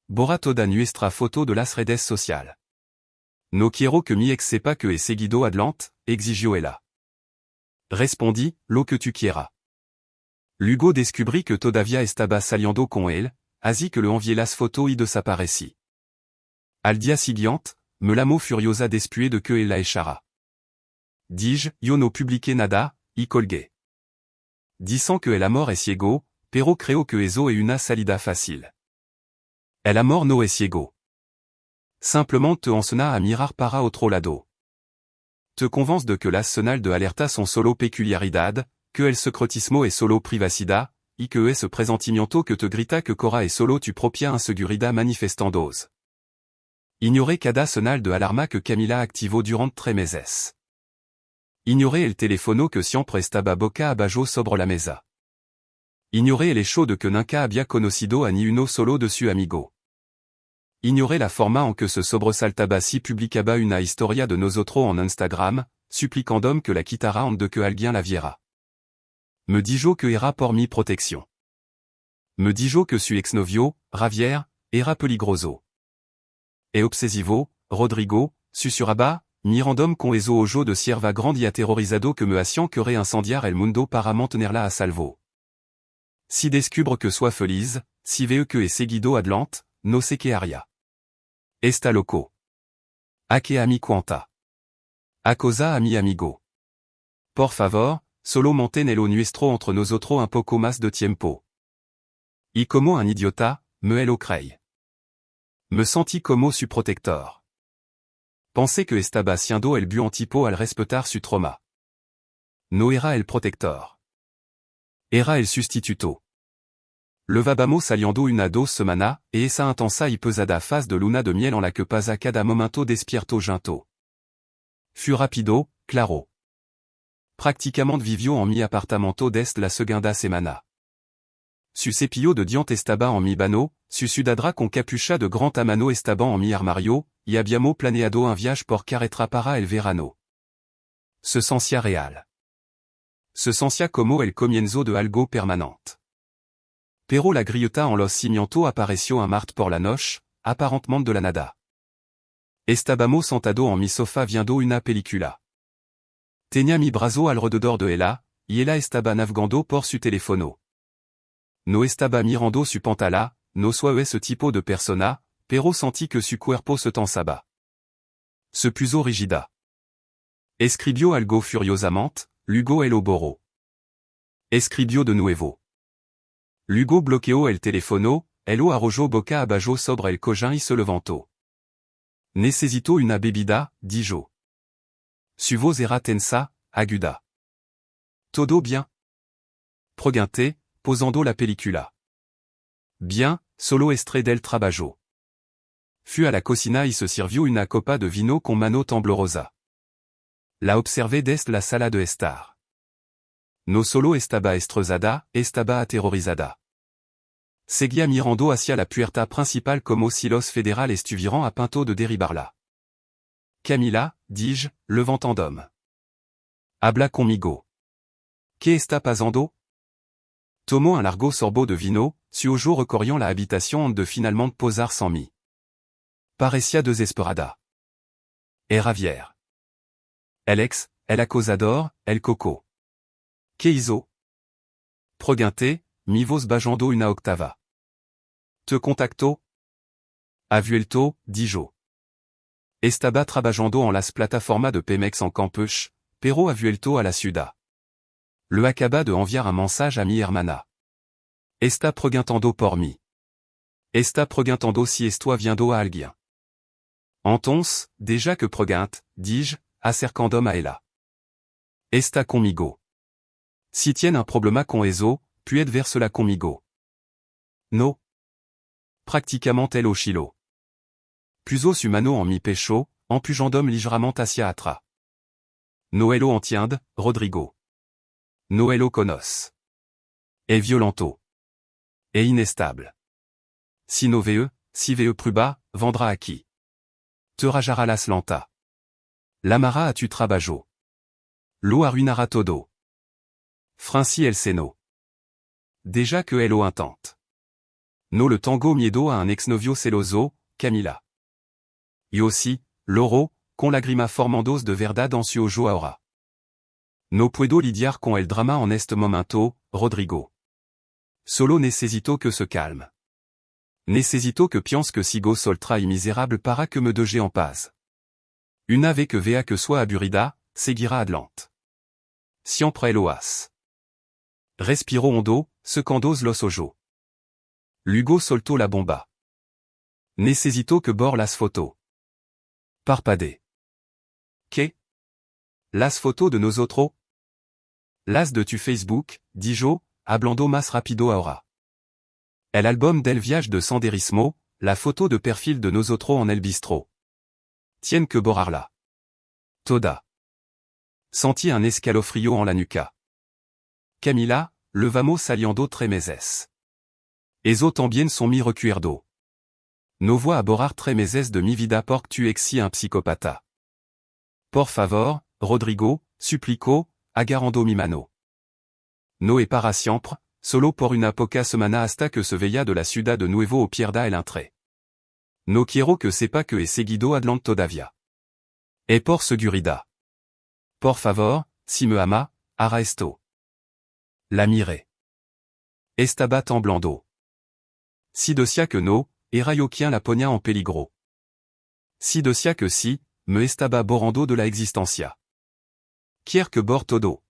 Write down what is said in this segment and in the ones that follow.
Bora toda nuestra foto de las redes social. No quiero que mi ex sepa que he seguido adelante, exigió ella. Respondi, lo que tu quieras. Luego descubrí que todavía estaba saliendo con él, así que le envié las fotos y desaparecí. Al día siguiente, me llamó furiosa después de que él la echara. Dis-je, yo no publiqué nada, y colgué. Disant que el amor es ciego, pero creo que eso es una salida fácil. El amor no es ciego. Simplement te ensena a mirar para otro lado. Te convence de que las señales de alerta son solo peculiaridad, que el secretismo es solo privacidad, y que ese presentimiento que te grita que Cora es solo tu propia inseguridad manifestandoos. Ignoré cada señal de alarma que Camila activó durante 3 meses. Ignoré el teléfono que siempre estaba boca abajo sobre la mesa. Ignoré el hecho de que nunca había conocido a ni uno solo de su amigo. Ignoré la forma en que se sobresaltaba si publicaba una historia de nosotros en Instagram, suplicandome que la quitara antes de que alguien la viera. Me dijo que era por mi protección. Me dijo que su exnovio, Javier, era peligroso. E obsesivo, Rodrigo, susurraba, mirandome con eso ojo de sierva grande y aterrorizado que me hacían querer incendiar el mundo para mantenerla a salvo. Si descubro que soy feliz, si veo que he seguido adelante, no sé qué haría. Está loco. A que a mi cuenta. A cosa a mi amigo. Por favor, solo manténelo nuestro entre nosotros un poco más de tiempo. Y como un idiota, me lo creí. Me sentí como su protector. Pensé que estaba siendo el buen tipo al respetar su trauma. No era el protector. Era el sustituto. Levábamos saliendo una 2 semanas, e esa intensa y pesada faz de luna de miel en la que pasa cada momento despierto junto. Fut rapido, claro. Prácticamente vivió en mi apartamento desde la segunda semana. Su cepillo de dientes estaba en mi baño, su sudadra con capucha de gran tamaño estaba en mi armario, y habíamos planeado un viaje por carretera para el verano. Se sentía real. Se sentía como el comienzo de algo permanente. Pero la grieta en los cimientos apareció un martes por la noche, aparentemente de la nada. Estábamos sentados en mi sofá viendo una película. Tenía mi brazo alrededor de ella, y ella estaba navegando por su teléfono. No estaba mirando su pantalla, no soy ese tipo de persona, pero sentí que su cuerpo se tensaba. Se puso rígida. Escribió algo furiosamente, luego el borró. Escribió de nuevo. Luego bloqueó el teléfono, lo arrojó boca abajo sobre el cojín y se levantó. Necesito una bebida, dijo. Su voz era tensa, aguda. Todo bien? Pregunté, posando la película. Bien, solo estré del trabajo. Fut a la cocina y se sirvió una copa de vino con mano temblorosa. La observé desde la sala de estar. No solo estaba estresada, estaba aterrorizada. Seguía mirando hacia la puerta principal como si los federales estuvieran a punto de derribarla. Camila, dis-je, levantándome. Habla conmigo. ¿Qué está pasando? Tomó un largo sorbo de vino, su ojo recorrió la habitación de finalement posar sans mí. Parecía desesperada. Era Javier. El ex, el acosador, el coco. ¿Qué hizo? Pregunté, mi voz bajando una octava. Te contactó? Ha vuelto, dijo. Estaba trabajando en las plataformas de Pemex en campus, pero ha vuelto a la ciudad. Le acaba de enviar un mensaje a mi hermana. Está preguntando por mí. Está preguntando si estoy viendo a alguien. Entonces, déjà que pregunte, dis-je, acercándome a ella. Está conmigo. Si tiene un problema con eso, puede vérsela conmigo. No. Prácticamente el osciló. Puso su mano en mi pecho, empujándome ligeramente hacia atrás. No lo entiende, Rodrigo. No lo conoce. Es violento. Es inestable. Si no ve, si ve prueba, vendrá aquí. Te rajará las lanta. L'amará a tu trabajo. Lo arruinará todo. Franci el seno. Déjà que lo intente. No le tango miedo a un exnovio celoso, Camila. Yo aussi, Loro, con lagrima formandos de verdad en su ojo ahora. No puedo lidiar con el drama en este momento, Rodrigo. Solo necesito que se calme. Necesito que piense que sigo soltra y miserable para que me deje en paz. Una vez que vea que soy aburrida, seguirá adelante. Siempre lo hace. Respiro hondo, secando los ojos. Luego soltó la bomba. Necesito que borre las fotos. Parpadé. ¿Qué? Las fotos de nosotros? Las de tu Facebook, dijo, hablando más rápido ahora. El album del viaje de Senderismo, la photo de perfil de nosotros en el bistro. Tiene que borrarla. Toda. Sentí un escalofrío en la nuca. Camila, le vamos saliendo tres meses. Eso también son mi recuerdo. No voy a borrar tres meses de mi vida porque tu exi un psicópata. Por favor, Rodrigo, suplicó, agarrando mi mano. No es para siempre, solo por una poca semana hasta que se vaya de la ciudad de nuevo o pierda el entre. No quiero que sepa que he seguido adelante todavía. Es por seguridad. Por favor, si me ama, hará esto. La miré. Estaba temblando. Si decía que no, era yo quien la ponía en peligro. Si decía que sí, me estaba borrando de la existencia. Quiere que borre todo.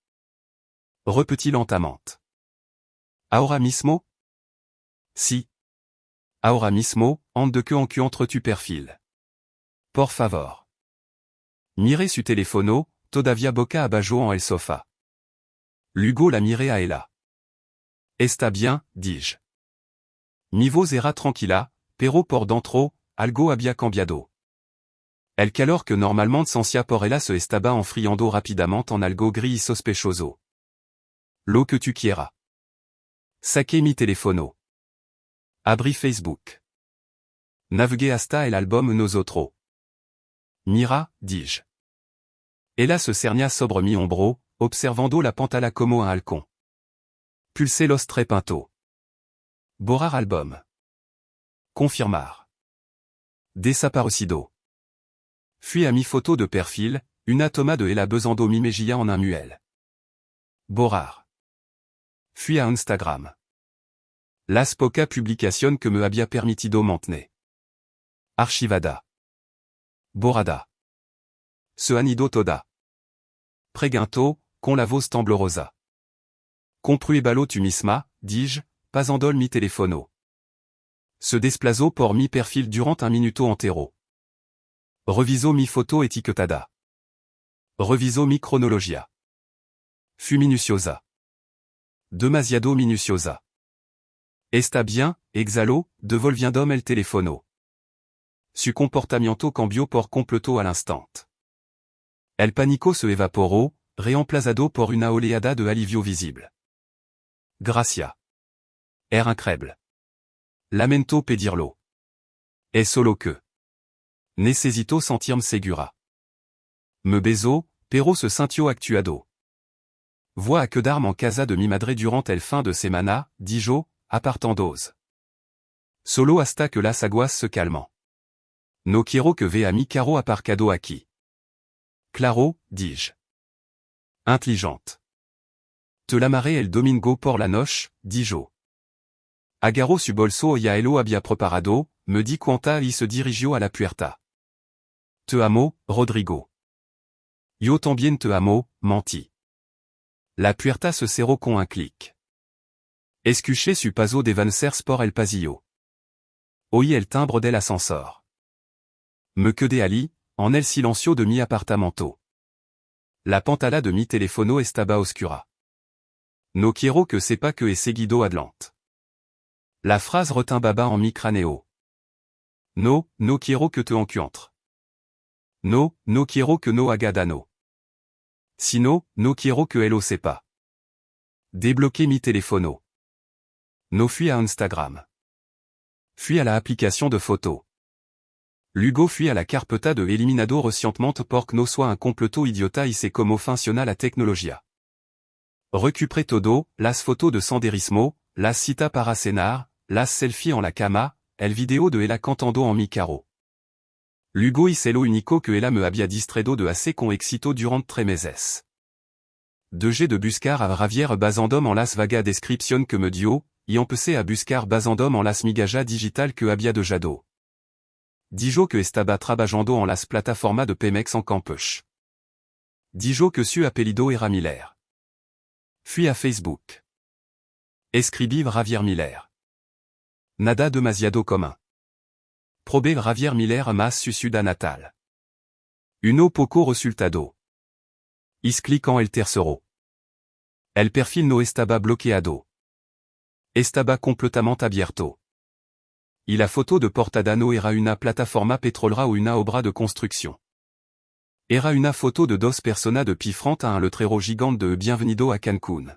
Repetí lentamente. Ahora mismo? Si. Ahora mismo, ande que encuentre tu perfil. Por favor. Miré su teléfono, todavía boca abajo en el sofá. Luego la miré a ella. Está bien, dis-je. Mi voz era tranquila, pero por dentro, algo había cambiado. El calor que normalmente sentía por ella se estaba enfriando rápidamente en algo gris y sospechoso. Lo que tu quieras. Saqué mi teléfono. Abrí Facebook. Navegué hasta el álbum Nosotros. Mira, dis-je. Ella se cernia sobre mi hombro, observando la pantalla como un halcón. Pulsé los tres pinto. Borrar album. Confirmar. Desaparecido. Fui a mi photo de perfil, una toma de ella besando mi mejilla en un muel. Borrar. Fui a Instagram. Las poca publicación que me había permitido mantener. Archivada. Borrada. Se han ido toda. Pregunto, con la voz temblorosa. Compruébalo tu misma, dis-je, pasando mi teléfono. Se desplazó por mi perfil durant un minuto entero. Reviso mi foto etiquetada. Reviso mi cronologia. Fui minuciosa. Demasiado minuciosa. Está bien, exhaló, devolviendo el teléfono. Su comportamiento cambió por completo al instante. El pánico se evaporó, reemplazado por una oleada de alivio visible. Gracias. Era increíble. Lamento pedirlo. Es solo que. Necesito sentirme segura. Me besó, pero se sintió actuado. Voy a quedarme en casa de mi madre durant el fin de semana, dijo, apartando's. Solo hasta que las aguas se calman. No quiero que vea mi carro aparcado aquí. Claro, dis-je. Intelligente. Te l'amarré el domingo por la noche, dijo. Agarró su bolso y a él había preparado, me di cuenta y se dirigió a la puerta. Te amo, Rodrigo. Yo también te amo, menti. La puerta se cerró con un clic. Escuché su paso de avancer por el pasillo. Oí el timbre del ascensor. Me quedé allí, en el silencio de mi apartamento. La pantalla de mi teléfono estaba oscura. No quiero que sepa que he seguido adelante. La phrase retimbaba en mi cráneo. No, no quiero que te encuentre. No, no quiero que no haga daño. Sino, no quiero que él lo sepa. Débloqué mi teléfono. No fui a Instagram. Fui a la aplicación de photo. Luego fui a la carpeta de eliminado recientemente porque no soy un completo idiota y sé cómo funciona la tecnología. Recuperé todo, las fotos de Senderismo, las cita para cenar, las selfie en la cama, el vidéo de ella cantando en mi carro. Luego hice lo único que ella me había distraído de hace con éxito durante 3 meses. 2G de buscar a Javier basandom en las vaga descripción que me dio, y empecé a buscar basandom en las migajas digital que había dejado. Dijo que estaba trabajando en las plataformas de Pemex en campus. Dijo que su apellido era Miller. Fui a Facebook. Escribí Javier Miller. Nada demasiado común. Probé Javier Miller más su ciudad natal. Uno poco resultado. Is clic en el tercero. El perfil no estaba bloqueado. Estaba completamente abierto. Y la photo de portada no era una plataforma petrolera o una obra de construcción. Era una photo de 2 personas de pie front a un letrero gigante de Bienvenido a Cancún.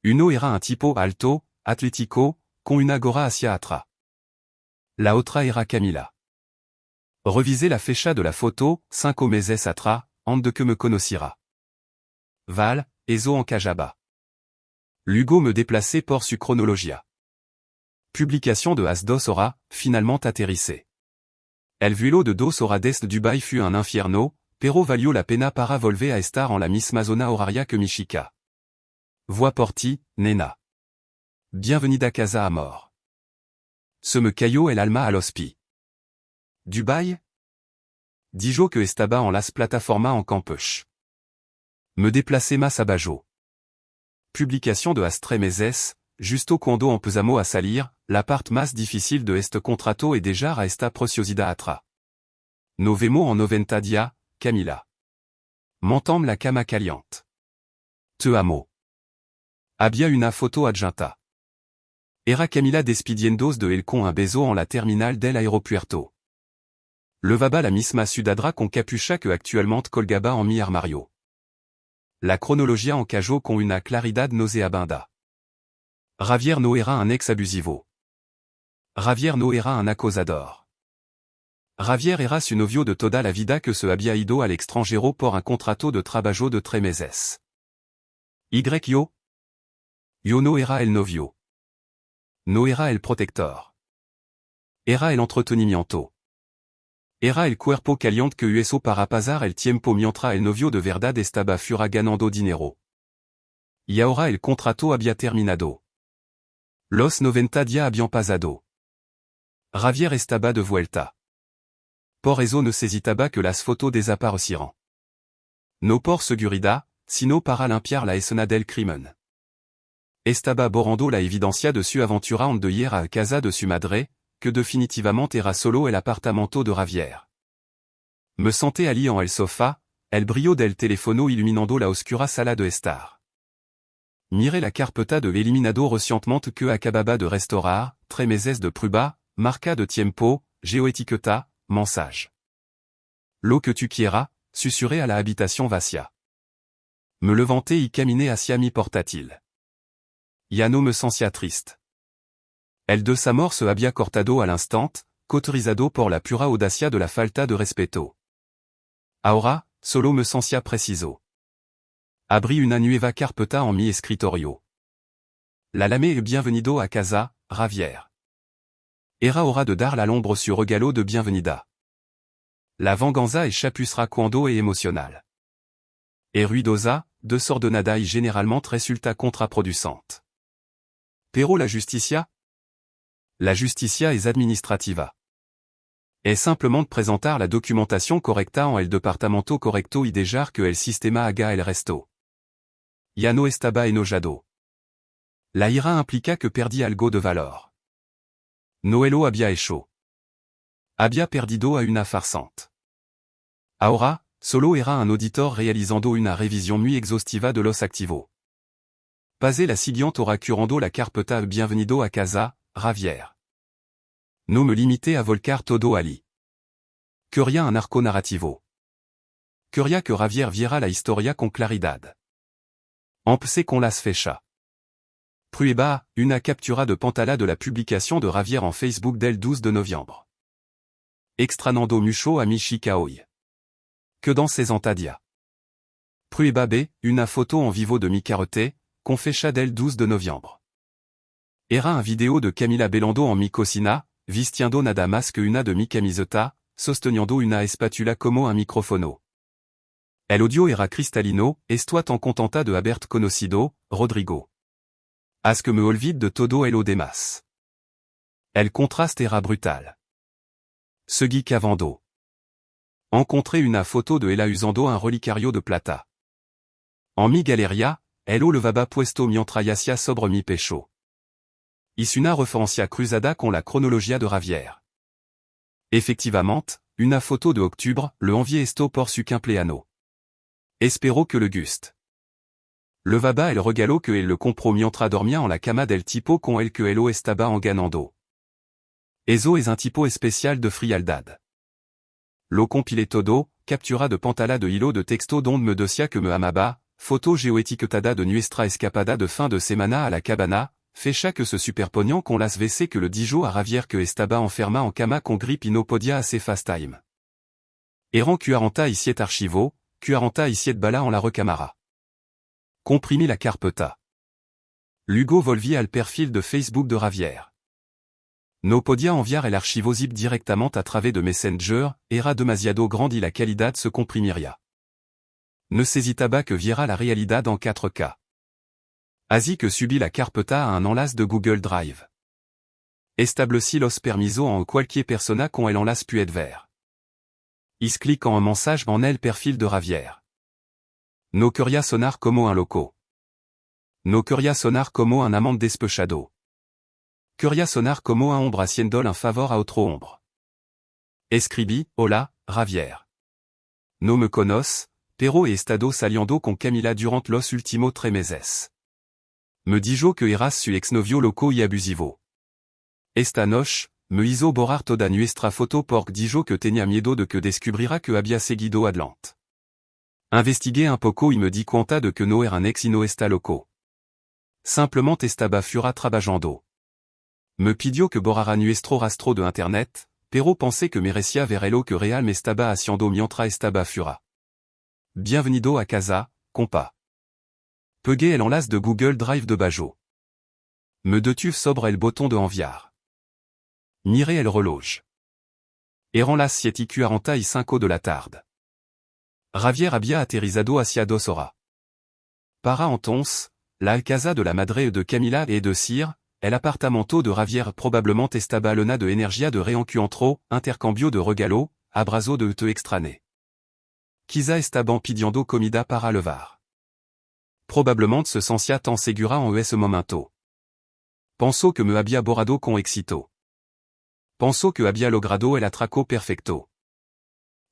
Uno era un tipo alto, atlético, con una gorra hacia atrás. La otra era Camila. Revisez la fecha de la photo, 5 meses atrás, antes de que me conociera. Val, eso en Cajaba. Luego me déplacé por su chronologia. Publication de As 2 horas, finalement atterrissé. El vuelo de 2 horas desde Dubai fut un infierno, pero valió la pena para volver a estar en la misma zona horaria que Michica. Voix por ti, nena. Bienvenida a casa amor. Se me cayó el alma al hospi. Dubai? Dijo que estaba en las plataformas en campus. Me déplacé más a Bajo. Publication de As 3 meses, justo cuando empezamos a salir, la part más difícil de este contrato es dejar a esta preciosidad atrás. Nos vemos en 90 días, Camila. M'entame la cama caliente. Te amo. Había una foto adjunta. Era Camila despidiendo de él con un beso en la terminal del aeropuerto. Levaba la misma ciudadra con capucha que actualmente colgaba en mi armario. La cronologia encajó con una claridad nauseabunda. Javier no era un ex abusivo. Javier no era un acosador. Javier era su novio de toda la vida que se había ido al extranjero por un contrato de trabajo de 3 meses. Yo no era el novio. No era el protector. Era el entretenimiento. Era el cuerpo caliente que uso para pasar el tiempo mientras el novio de verdad estaba fuera ganando dinero. Y ahora el contrato había terminado. Los 90 días habían pasado. Javier estaba de vuelta. Por eso necesitaba que las fotos desaparecieran. No por seguridad, sino para limpiar la escena del crimen. Estaba borrando la evidencia de su aventura antes de ir a casa de su madre, que definitivamente era solo el apartamento de Javier. Me senté allí en el sofá, el brillo del teléfono iluminando la oscura sala de estar. Miré la carpeta de eliminado recientemente que acababa de restaurar, 3 meses de prueba, marca de tiempo, geoetiqueta, mensage. Lo que tu quieras, susurré à la habitación vacía. Me levanté y caminé hacia mi portátil. Ya no me sentía triste. El de sa mort se había cortado al instant, cauterizado por la pura audacia de la falta de respeto. Ahora, solo me sentía preciso. Abrí una nueva carpeta en mi escritorio. La llamé Bienvenido a casa, Javier. Era hora de dar la l'ombre su regalo de bienvenida. La venganza eschapussera cuando es emocional. E ruidosa, desordenada y generalmente resulta contraproducente. Pero la justicia? La justicia es administrativa. Es simplemente presentar la documentación correcta en el departamento correcto y dejar que el sistema haga el resto. Ya no estaba enojado. La ira implica que perdí algo de valor. Noelo había hecho. Había perdido a una farsante. Ahora, solo era un auditor realizando una revisión muy exhaustiva de los activos. Pasé la siguiente hora curando la carpeta Bienvenido a casa, Javier. No me limité a volcar todo allí. Quería un arco narrativo. Quería que Javier viera la historia con claridad. Empecé con las fechas. Prueba, una captura de pantalla de la publicación de Javier en Facebook del 12 de noviembre. Extranando mucho a mi chica hoy. Que dans 60 días. Prueba B, una foto en vivo de mi carote, con fecha del 12 de noviembre. Era un vidéo de Camila Belando en mi cocina, vistiendo nada más que una de mi camiseta, sosteniendo una espatula como un microfono. El audio era cristalino, estoy tan contenta de haberte conocido, Rodrigo. Haz que me olvide de todo lo demás. El contraste era brutal. Segui cavando. Encontré una photo de ella usando un relicario de plata. En mi galeria, elo levaba puesto mientras yacia sobre mi pecho. Is una referencia cruzada con la cronologia de Ravière. Effectivamente, una photo de octubre, le envié esto por su cumpleaños. Espero que le guste. Levaba el regalo que él le compró mientras dormía en la cama del tipo con el que elo estaba en ganando. Eso es un tipo especial de frialdad. Lo compilé todo, captura de pantalla de hilo de texto donde me decía que me amaba, photo geoetiquetada de nuestra escapada de fin de semana a la cabana, fecha que se superponían con las veces que le dijo a Ravière que estaba enferma en cama con gripe y no podía hacer fast time. Eran 40 y 7 archivo, 40 y 7 bala en la recamara. Comprimí la carpeta. Lugo volví al perfil de Facebook de Ravière. No podía enviar el archivo zip directamente a través de Messenger, era demasiado grande y la calidad se comprimiría. Necesitaba que viera la realidad en 4K. Así que subí la carpeta a un enlace de Google Drive. Establecí los permisos en cualquier persona con el enlace puede ver. Is clic en un mensage en el perfil de Ravière. No quería sonar como un loco. No quería sonar como un amante despechado. Quería sonar como un hombre haciendo un favor a otro hombre. Escribí, hola, Ravière. No me conoce, pero he estado saliendo con Camila durante los últimos 3 meses. Me dijo que eras su exnovio loco y abusivo. Esta noche, me hizo borrar toda nuestra foto porque dijo que tenía miedo de que descubriera que había seguido adelante. Investigué un poco y me di cuenta de que no era un ex y no está loco. Simplement estaba fura trabajando. Me pidió que borrara nuestro rastro de internet, pero pensé que merecía verlo que real me estaba haciendo mientras estaba fura. Bienvenido a casa, compa. Pegué el enlace de Google Drive de Bajo. Me detuve sobre el botón de enviar. Miré el reloj. Eran las 7:45 de la tarde. Ravière había aterrizado hacia 2 horas. Para entonces, la alcázar de la madre de Camila et de Sir, el apartamento de Ravière probablement estaba llena de energía de reencuentro, intercambio de regalo, abrazo de te extrañé. Quizá estaban pidiendo comida para levar. Probablement se sentia tan segura en ese momento. Pensó que me había borrado con éxito. Pensó que había logrado el atraco perfecto.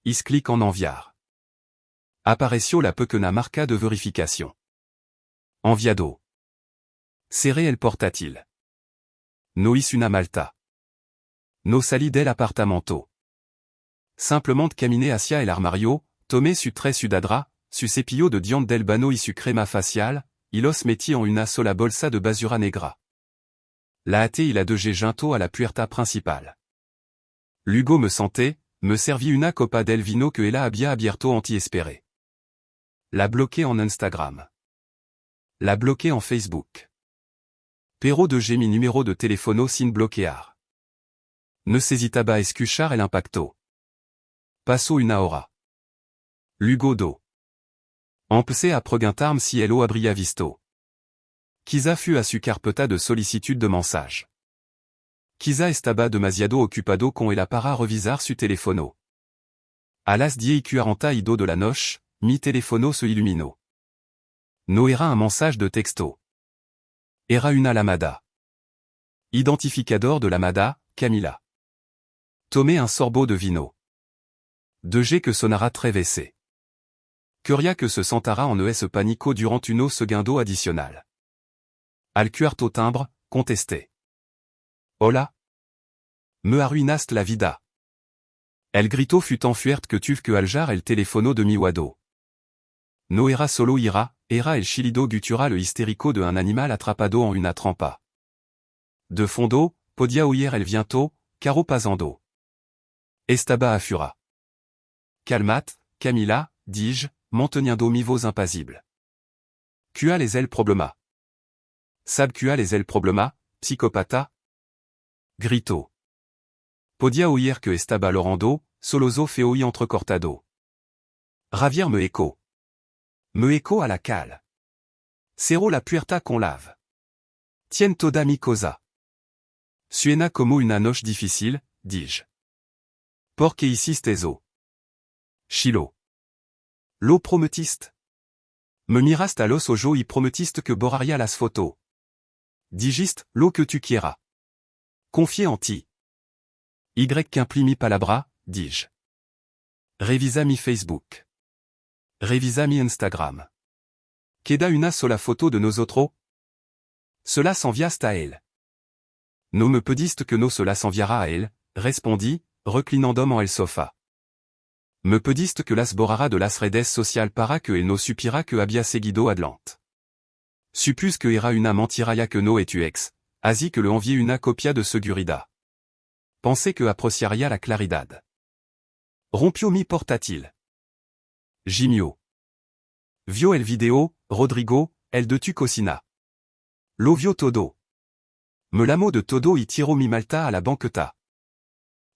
Is clic en enviar. Apareció la pequeña marca de verificación. Enviado. Cerré el portátil. No hice una malta. No salí del apartamento. Simplement caminé hacia el armario, tomé su tres sudadra, su cepillo de diente del baño y su crema facial, y los metí en una sola bolsa de basura negra. La até y la dejé junto a la puerta principal. Lugo me senté, me serví una copa del vino que ella había abierto anti-espéré. La bloqué en Instagram. La bloqué en Facebook. Pero dejé mi número de teléfono sin bloquear. Necesitaba escuchar el impacto. Pasó una hora. Lugo do. Empecé a preguntarme si elo habría visto. Quizá fue a su carpeta de solicitud de mensaje. Quizá estaba demasiado ocupado con ella para revisar su teléfono. A las 10:40 de la noche, mi teléfono se iluminó. No era un mensaje de texto. Era una llamada. Identificador de llamada, Camila. Tomé un sorbo de vino. Dejé que sonara tres veces. Quería que se sentara en ese pánico durant unos segundos adicional. Al cuarto timbre, contesté. Hola. Me arruinaste la vida. El grito fut tan fuerte que tuve que aljar el teléfono de mi guado. No era solo ira, era el chilido gutural histérico de un animal atrapado en una trampa. De fondo, podia oír el viento, caro pasando. Estaba a fura. Calmat, Camila, dis-je, manteniendo mi voz impasible. Qu a les el problema. Sab que a les el problema, psychopata. Grito. Podia oír que estaba lorando, soloso feo y entrecortado. Ravier me echo. Me echo a la cale. Cero la puerta con lave. Tien toda mi cosa. Suena como una noche difícil, dis-je. Por que hiciste eso? Chilo. Lo prometiste. Me miraste a los ojos y prometiste que borraría las fotos. Dijiste, lo que tu quieras. Confié en ti. Y qu'imprimi mi palabra, dis-je. Revisa mi Facebook. Revisa mi Instagram. Queda una sola foto de nosotros? Cela s'enviaste a elle. No me pediste que no cela s'enviara a elle, respondit, reclinandome en el sofá. Me pediste que las borrara de las redes social para que el no supira que había seguido adelante. Suppus que era una mentiraya que no et tu ex, así que le envié una copia de seguridad. Pensé que apreciaría la claridad. Rompio mi portátil. Gimio. Vio el video, Rodrigo, el de tu cocina. Lo vio todo. Me l'amo de todo y tiro mi malta a la banqueta.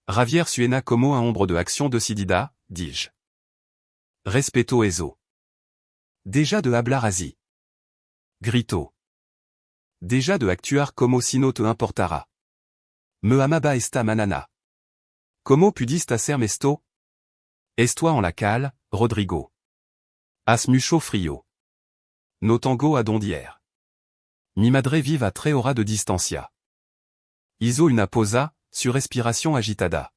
Ravier suena como un ombre de action decidida, dis-je. Respeto eso. Déjà de hablar así. Grito. Déjà de actuar como si no te importara. Me amaba esta manana. Como pudiste hacerme esto? Estoi en la cale, Rodrigo. Has mucho frío. No tango a dondier. Mi madre vive a 3 horas de distancia. Hizo una pausa, su respiración agitada.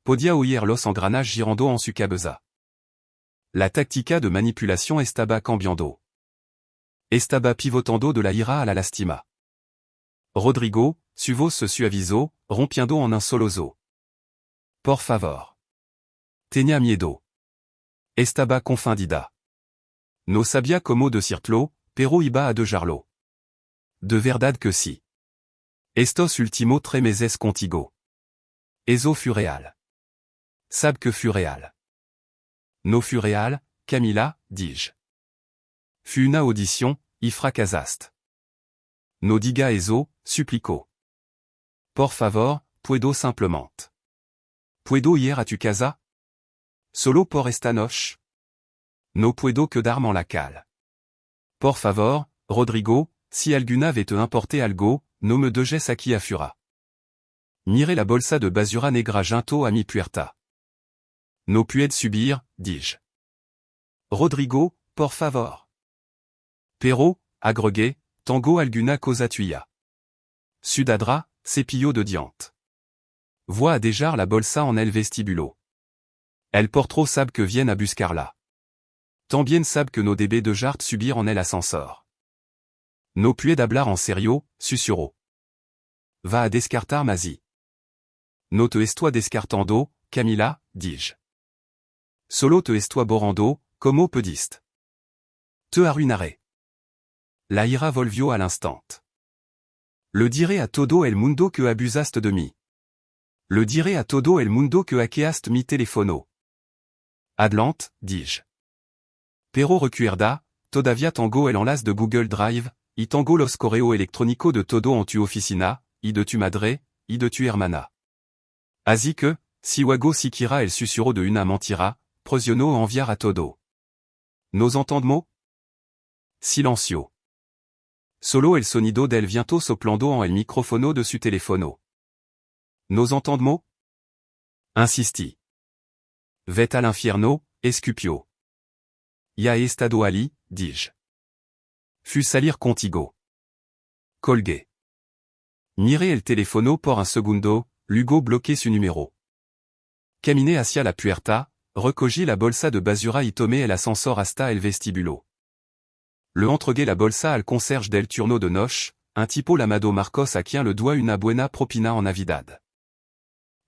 Podia oír los engranajes girando en su cabeza. La táctica de manipulation estaba cambiando. Estaba pivotando de la ira a la lastima. Rodrigo, su voz se suavizó, rompiendo en un soloso. Por favor. Tenía miedo. Estaba confundida. No sabía cómo decirlo, pero iba a dejarlo. De verdad que sí. Estos últimos 3 meses contigo. Eso fue real. Sab que fut real. No fut real, Camila, dis-je. Fut una audition, y fracasaste. No diga eso, suplicó. Por favor, puedo simplement. Puedo ir a tu casa? Solo por esta noche? No puedo quedarme en la cale. Por favor, Rodrigo, si alguna vez te importe algo, no me dejes aquí afuera. Miré la bolsa de basura negra junto a mi puerta. No puedo subir, dis-je. Rodrigo, por favor. Pero, agregué, tango alguna cosa tuya. Sudadra, cepillo de dientes. Voix a dejar la bolsa en el vestibulo. El portro sabe que vienne a buscarla. Tambien sabe que no debe dejar subir en el ascensor. No puedo hablar en serio, susurró. Va a descartar Mazi. No te estoy descartando, Camila, dis-je. Solo te estoy borrando, como pediste. Te arruinaré. La ira volvió al instant. Le diré a todo el mundo que abusaste de mí. Le diré a todo el mundo que hackeaste mi teléfono. Adelante, dis-je. Pero recuerda, todavía tengo el enlace de Google Drive, y tengo los correo electrónico de todo en tu oficina, y de tu madre, y de tu hermana. Así que, si luego siquiera el susurro de una mentira, presiono enviar a todo. ¿Nos entendemos? Silencio. Solo el sonido del viento soplando en el micrófono de su teléfono. ¿Nos entendemos? Insistí. Vete al infierno, escupió. Ya he estado allí, dis-je. Fus salir contigo. Colgué. Miré el teléfono por un segundo, luego bloqué su número. Caminé hacia la puerta, recogí la bolsa de basura y tomé el ascensor hasta el vestibulo. Le entregué la bolsa al conserge del turno de noche, un tipo llamado Marcos a quien le doy una buena propina en Navidad.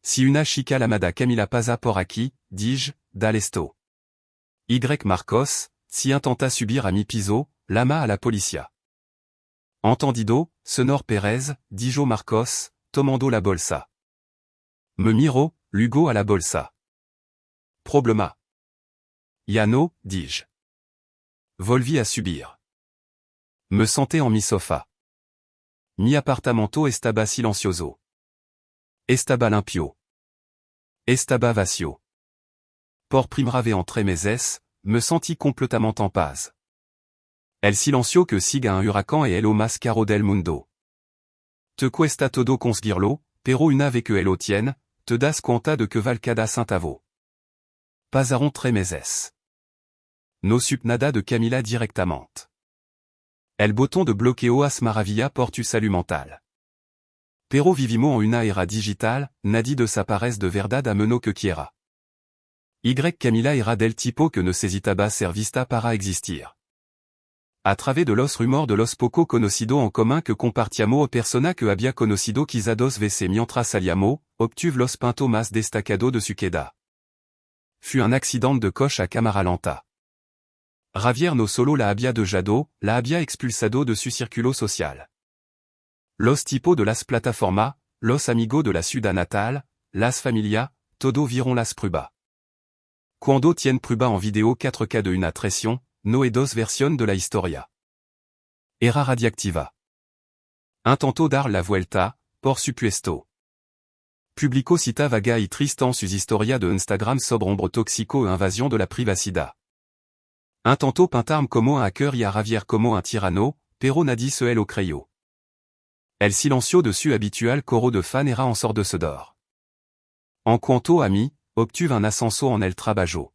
Si una chica llamada Camila pasa por aquí, dis-je, dal esto. Y Marcos, si intenta subir a mi piso, lama a la policía. Entendido, Senor Pérez, dijo Marcos, tomando la bolsa. Me miro, luego a la bolsa. Problema. Ya no, dis-je. Volví a subir. Me sentais en mi sofá. mi apartamento estaba silencioso. Estaba limpio. Estaba vacío. Por primera vez en 3 meses, me senti complètement en paz. El silencio que siga un huracán e el más caro del mundo. Te cuesta todo conseguirlo, pero una vez que lo tiene, te das cuenta de que val cada centavo. Pasaron 3 meses. No sup nada de Camila directamente. El botón de bloqueo as maravilla por tu salud mental. Pero vivimos en una era digital, nadie desaparece de verdad a menos que quiera. Camila era del tipo que necesitaba ser vista para existir. A través de los rumores de los poco conocido en común que compartíamos o persona que había conocido quizá 2 veces mientras salíamos, obtuve los puntos más destacados de su queda. Fut un accident de coche a cámara lenta. Javier no solo la había dejado, la había expulsado de su círculo social. Los tipos de las plataformas, los amigos de la ciudad natal, las familias, todo vieron las pruebas. Cuando tiene prueba en vidéo 4K de una traición, no hay 2 versiones de la historia. Era radiactiva. Intentó dar la vuelta, por supuesto. Publicó cita vaga y triste en sus historias de Instagram sobre hombre tóxico e invasión de la privacidad. Intentó pintarme como un hacker y a Javier como un tirano, pero nadie se lo creyó. El silencio de su habitual coro de fan era en ensordecedor. En cuanto a mí, obtuve un ascenso en el trabajo.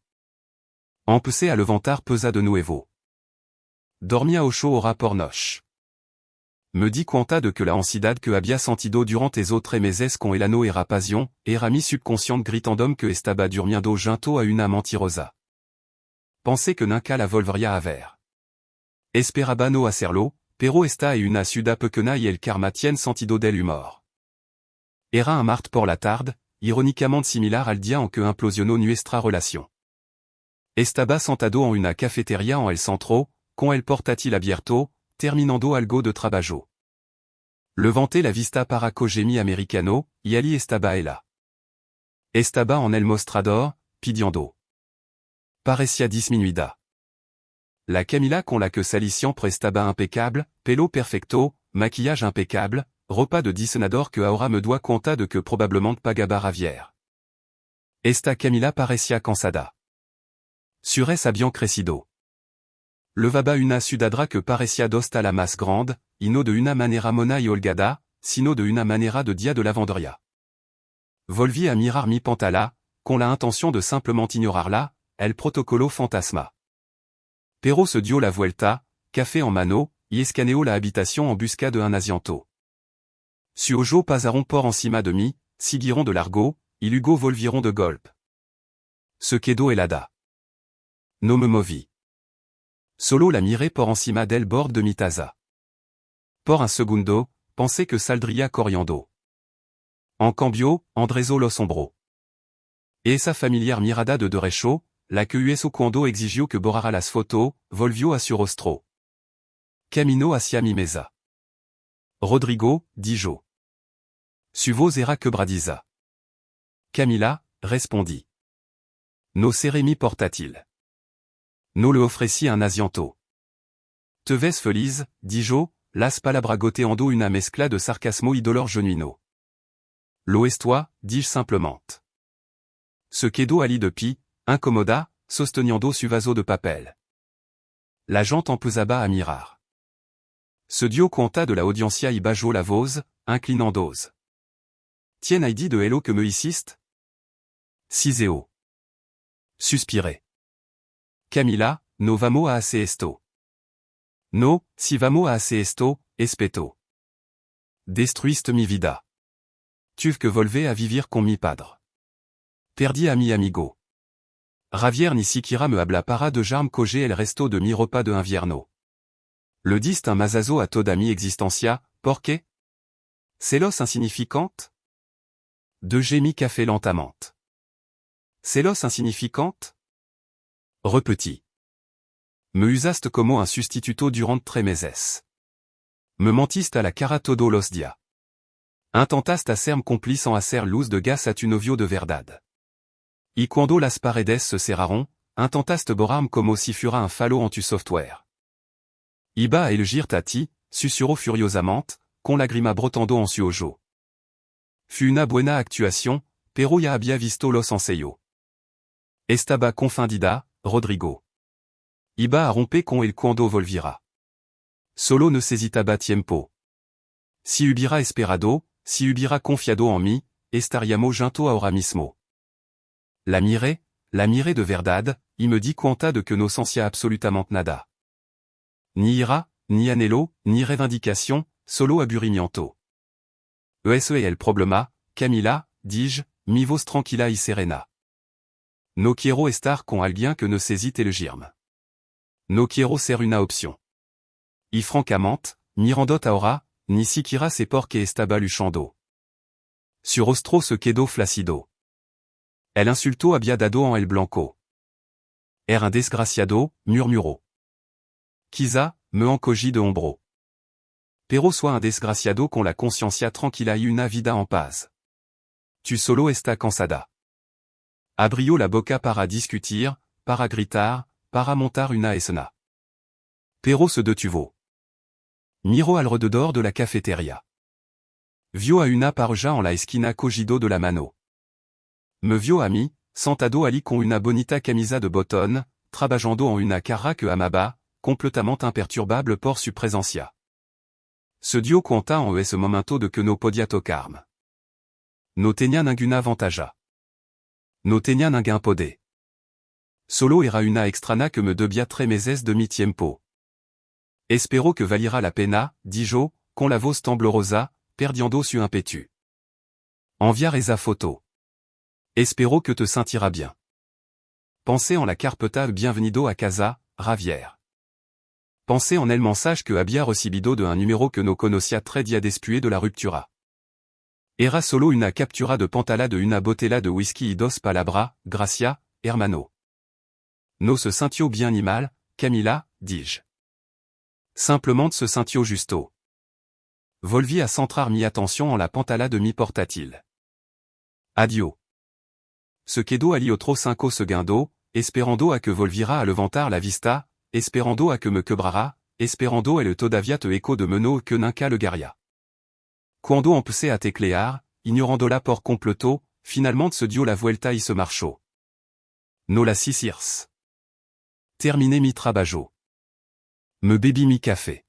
Empecé a levantar pesa de nuevo. Dormía 8 horas por noche. Me di cuenta de que la ansiedad que había sentido durante les autres meses con el ano era pasión, era mi subconsciente gritandome que estaba durmiendo junto a una mentirosa. Pensé que nunca la volvería a ver. Esperaba no hacerlo, pero esta es una ciudad pequeña y el karma tiene sentido del humor. Era un martes por la tarde, irónicamente similar al día en que implosionó nuestra relación. Estaba sentado en una cafetería en el centro, con el portátil abierto, terminando algo de trabajo. Levanté la vista para coger mi americano, y allí estaba ella. Estaba en el mostrador, pidiendo. Parecía disminuida. La Camila con la que salí siempre estaba impecable, pelo perfecto, maquillage impecable, ropa de diseñador que ahora me doy cuenta de que probablemente pagaba Javier. Esta Camila parecía cansada. Sures habían crecido. Levaba una ciudadra que parecía dosta la más grande, y no de una manera mona y holgada, sino de una manera de dia de lavandería. Volví a mirar mi pantalla, con la intención de simplement ignorarla, el protocolo fantasma. Pero se dio la vuelta, café en mano, y escaneó la habitación en busca de un asiento. Su ojo pasaron por encima de mí, siguieron de largo, y luego volvieron de golpe. Se quedó helada. No me moví. Solo la miré por encima del bord de mi taza. Por un segundo, pensé que saldría corriendo. En cambio, Andreso lo asombró. Esa familiar mirada de derecho, la que eso cuando exigió que borrara las fotos, volvió a su rostro. Camino hacia mi mesa. Rodrigo, dijo. Su voz era quebradiza. Camila, respondí. No seré mi portátil. No le ofrecí un asiento. Te ves feliz, dijo, las palabras goteando una mezcla de sarcasmo y dolor genuino. Lo estoy, dis-je simplement. Se quedó allí de pie, incómoda, sosteniendo su vaso de papel. La gente empezaba a mirar. Se dio cuenta de la audiencia y bajó la voz, inclinando. Tien hay dit de hello que me hiciste? Siseo. Suspiré. Camila, no vamos a hacer esto. No, si vamos a hacer esto, espeto. Destruiste mi vida. Tuve que volver a vivir con mi padre. Perdí a mi amigo. Javier ni siquiera me habla para dejarme coger el resto de mi repas de invierno. Le diste un mazazo a toda mi existencia, ¿por qué? Celos insignificante? De mi café lentement. Celos insignificante? Repeti. Me usaste como un sustituto durant 3 meses. Me mentiste a la cara todo los días. Intentaste hacerme cómplice en hacer luz de gas a tu novio de verdad. Y cuando las paredes se cerraron, intentaste borrarme como si fuera un fallo en tu software. Iba a elegir a ti, susurró furiosamente, con lagrima brotando en su ojo. Fu una buena actuación, pero ya había visto los ensayos. Estaba confundida, Rodrigo. Iba a romper con el cuando volvira. Solo necesitaba tiempo. Si hubiera esperado, si hubiera confiado en mí, estaríamos juntos ahora mismo. La miré de verdad, y me di cuenta de que no sentía absolutamente nada. Ni ira, ni anhelo, ni revendicación, solo aburrimiento. Ese es el problema, Camila, dis-je, mi voz tranquila y serena. No quiero estar con alguien que necesite elegirme. No quiero ser una opción. Y francamente, mirandot ahora, ni siquiera sé por qué estaba luchando. Su rostro se quedó flácido. Elle insultó abiadado en el blanco. Era un desgraciado, murmuró. Quizá, me encogí de hombro. Pero soit un desgraciado con la conciencia tranquila y una vida en paz. Tu solo está cansada. Abrió la boca para discutir, para gritar, para montar una escena. Pero se detuvo. Miró alrededor de la cafetería. Vio a una pareja en la esquina cogido de la mano. Me vio a mí, sentado allí con una bonita camisa de botón, trabajando en una carra que amaba, completamente imperturbable por su presencia. Se dio cuenta en ese momento de que no podía tocarme. No tenía ninguna ventaja. No tenía ningún poder. Solo era una extraña que me debía 3 meses de mi tiempo. Espero que valira la pena, dijo, con la voz temblorosa, perdiendo su impetu. Enviar esa foto. Espero que te sentiras bien. Pensé en la carpeta bienvenido a casa, Javier. Pensé en el mensaje que había recibido de un número que no conocía 3 días después de la ruptura. Era solo una captura de pantalla de una botella de whisky y 2 palabras, gracias, hermano. No se sintió bien ni mal, Camila, dis-je. Simplement se sintió justo. Volví a centrar mi attention en la pantalla de mi portátil. Adiós. Se quedó allí otro 5 segundos, esperando a que volvira a levantar la vista, esperando a que me quebrara, esperando el todavía te eco de meno que nunca le garia. Cuando empecé a teclear, ignorándola por completo, finalmente se dio la vuelta y se marchó. No las hicirs. Terminé mi trabajo. Me bebí mi café.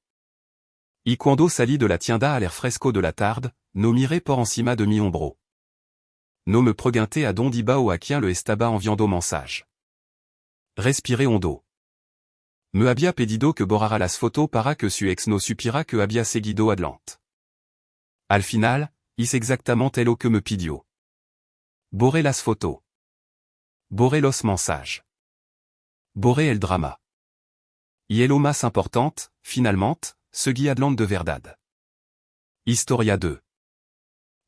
Y cuando salí de la tienda al air fresco de la tarde, no miré por encima de mi hombro. No me pregunté a dónde iba o a quién le estaba enviando mensaje. Respiré hondo. Me había pedido que borrara las fotos para que su ex no supiera que había seguido adelante. Al final, hice exactamente lo que me pidió. Borré las fotos. Borré los mensajes. Borré el drama. Y el lo más importante, finalmente, seguí adelante de verdad. Historia 2.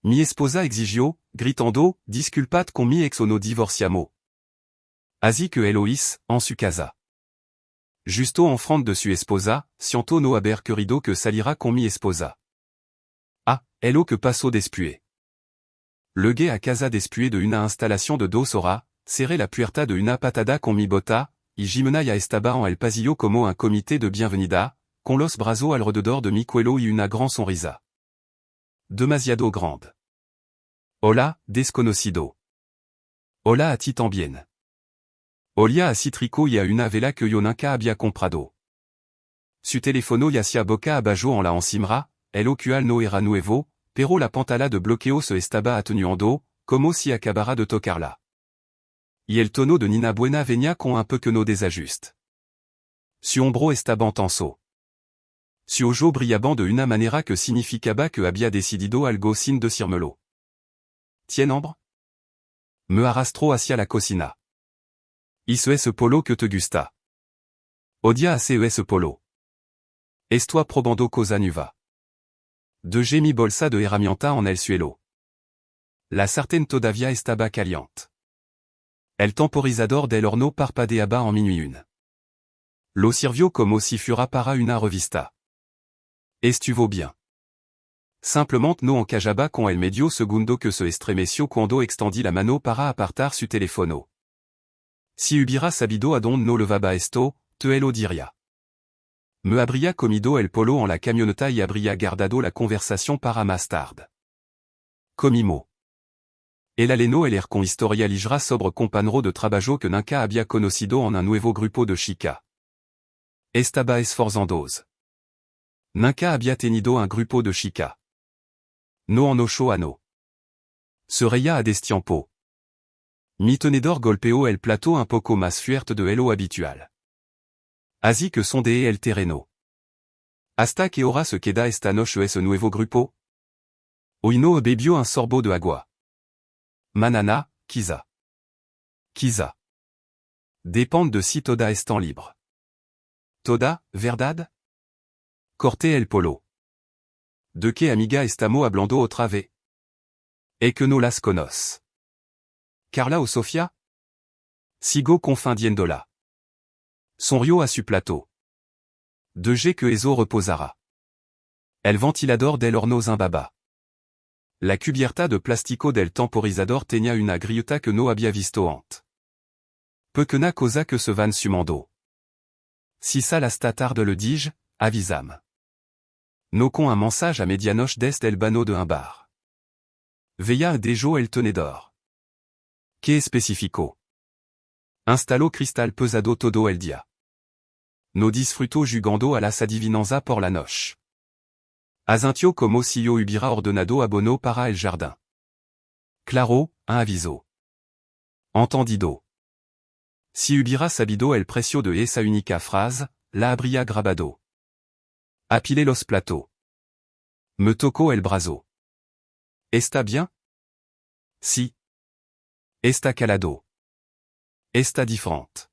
Mi esposa exigió, gritando, disculpad con mi ex o no divorciamos. Así que Eloís, en su casa. Justo en frente de su esposa, siento no haber querido que salira con mi esposa. Ah, lo que pasó después. Llegué a casa después de una instalación de 2 horas, cerré la puerta de una patada con mi bota, y Jimena ya estaba en el pasillo como un comité de bienvenida, con los brazos alrededor de mi cuello y una gran sonrisa. Demasiado grande. Hola, desconocido. Hola a ti también. Olía a Citrico y a una vela que yo nunca había comprado. Su teléfono ya se boca abajo en la encimera, el cual no era nuevo, pero la pantalla de bloqueo se estaba atenuando, como si acabara de tocarla. Y el tono de Nina Buena venía con un peu que no desajuste. Su hombro estaba tenso. Su ojo brillaba de una manera que significaba que había decidido algo sin decírmelo. ¿Tien hambre? Me arrastró hacia la cocina. Hizo ese polo que te gusta. Odia hace ese polo. Estoy probando cosa nueva. Dejé mi bolsa de herramienta en el suelo. La sartén todavía estaba caliente. El temporizador del horno parpadeaba en minuit une. Lo sirvió como si fuera para una revista. Estuvo bien. Simplement no encajaba con el medio segundo que se estremeció cuando extendí la mano para apartar su teléfono. Si hubiera sabido a dónde no levaba esto, te lo diría. Me habría comido el polo en la camioneta y habría guardado la conversación para más tarde. Comimo. El aleno el con historia ligeira sobre compañero de trabajo que nunca había conocido en un nuevo grupo de chica. Estaba esforzandoz. Nunca había tenido un grupo de chica. No en ocho ano. Se reía a destiempo. Mi tenedor golpeó el plato un poco más fuerte de lo habitual. Así que sondeé el terreno. ¿Hasta que hora se queda esta noche ese nuevo grupo? Oino bebió un sorbo de agua. Manana, quizá. Quizá. Dépend de si toda están libre. Toda, verdad? Corté el polo. De que amiga estamos hablando otra vez? Et que no las conoce. Carla o Sofia? Sigo confundiéndola. Sonrió a su plato. De G que eso reposara. El ventilador del horno zimbaba. La cubierta de plástico del temporizador tenía una grieta que no había visto antes. Pequena cosa que se van sumando. Si ça la tarde le dije, avisam. No con un mensage a medianoche des del bano de un bar. Veía dejo el tenedor. Que especifico. Instalo cristal pesado todo el día. No disfruto jugando a las adivinanza por la noche. Azintio como si yo hubiera ordenado abono para el jardín. Claro, un aviso. Entendido. Si hubiera sabido el precio de esa única frase, la habría grabado. Apilé los platos. Me tocó el brazo. ¿Está bien? Sí. Está calado. Está diferente.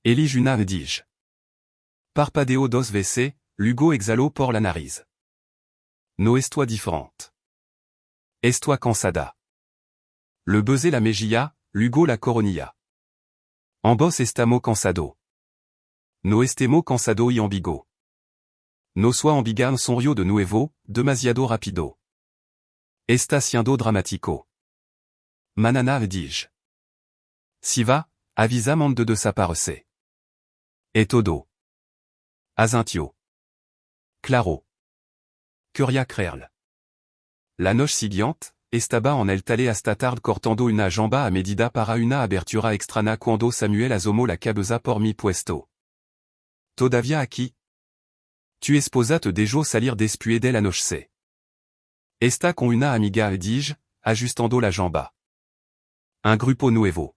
Elige una me Parpadeo dos veces, luego exhaló por la nariz. No estoy diferente. Estoy cansada. Le besé la mejilla, luego la coronilla. Ambos estamos cansado. No estemos cansado y ambigo. No soy ambigan sonrió de nuevo, demasiado rápido. Está siendo dramático. Manana dije. Si va, avisam antes de desaparecer. Et todo. Azintio. Claro. Quería creerle. La noche siguiente, estaba en el tale hasta tarde cortando una jamba a medida para una abertura extrana cuando Samuel asomó la cabeza por mi puesto. Todavía aquí? Tu esposa te dejó salir después de la noche. Está con una amiga dije, ajustando la jamba. Un grupo nuevo.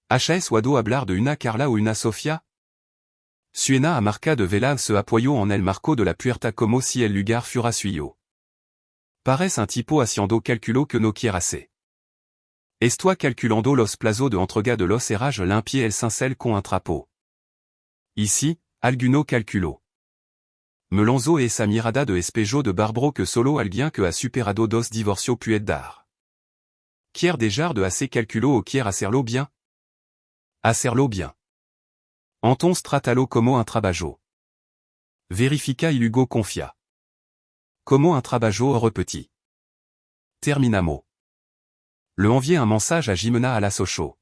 ¿Has oído hablar de una Carla o una Sofia? Suena a marca de vela se apoyó en el marco de la puerta como si el lugar fuera suyo. Parece un tipo haciendo calculo que no quiere hacer. Estoy calculando los plazos de entrega de los herrages limpié el cincel con un trapo. Ici, alguno calculo. Me lanzo esa mirada de espejo de barbro que solo alguien que ha superado dos divorcio puede dar. Quiere dejar de hacer calculo o quiere hacerlo bien? Hacerlo bien. Entonces trátalo como un trabajo. Verifica y luego confia. Como un trabajo repeti. Terminamo. Le envié un mensage a Jimena a las 8.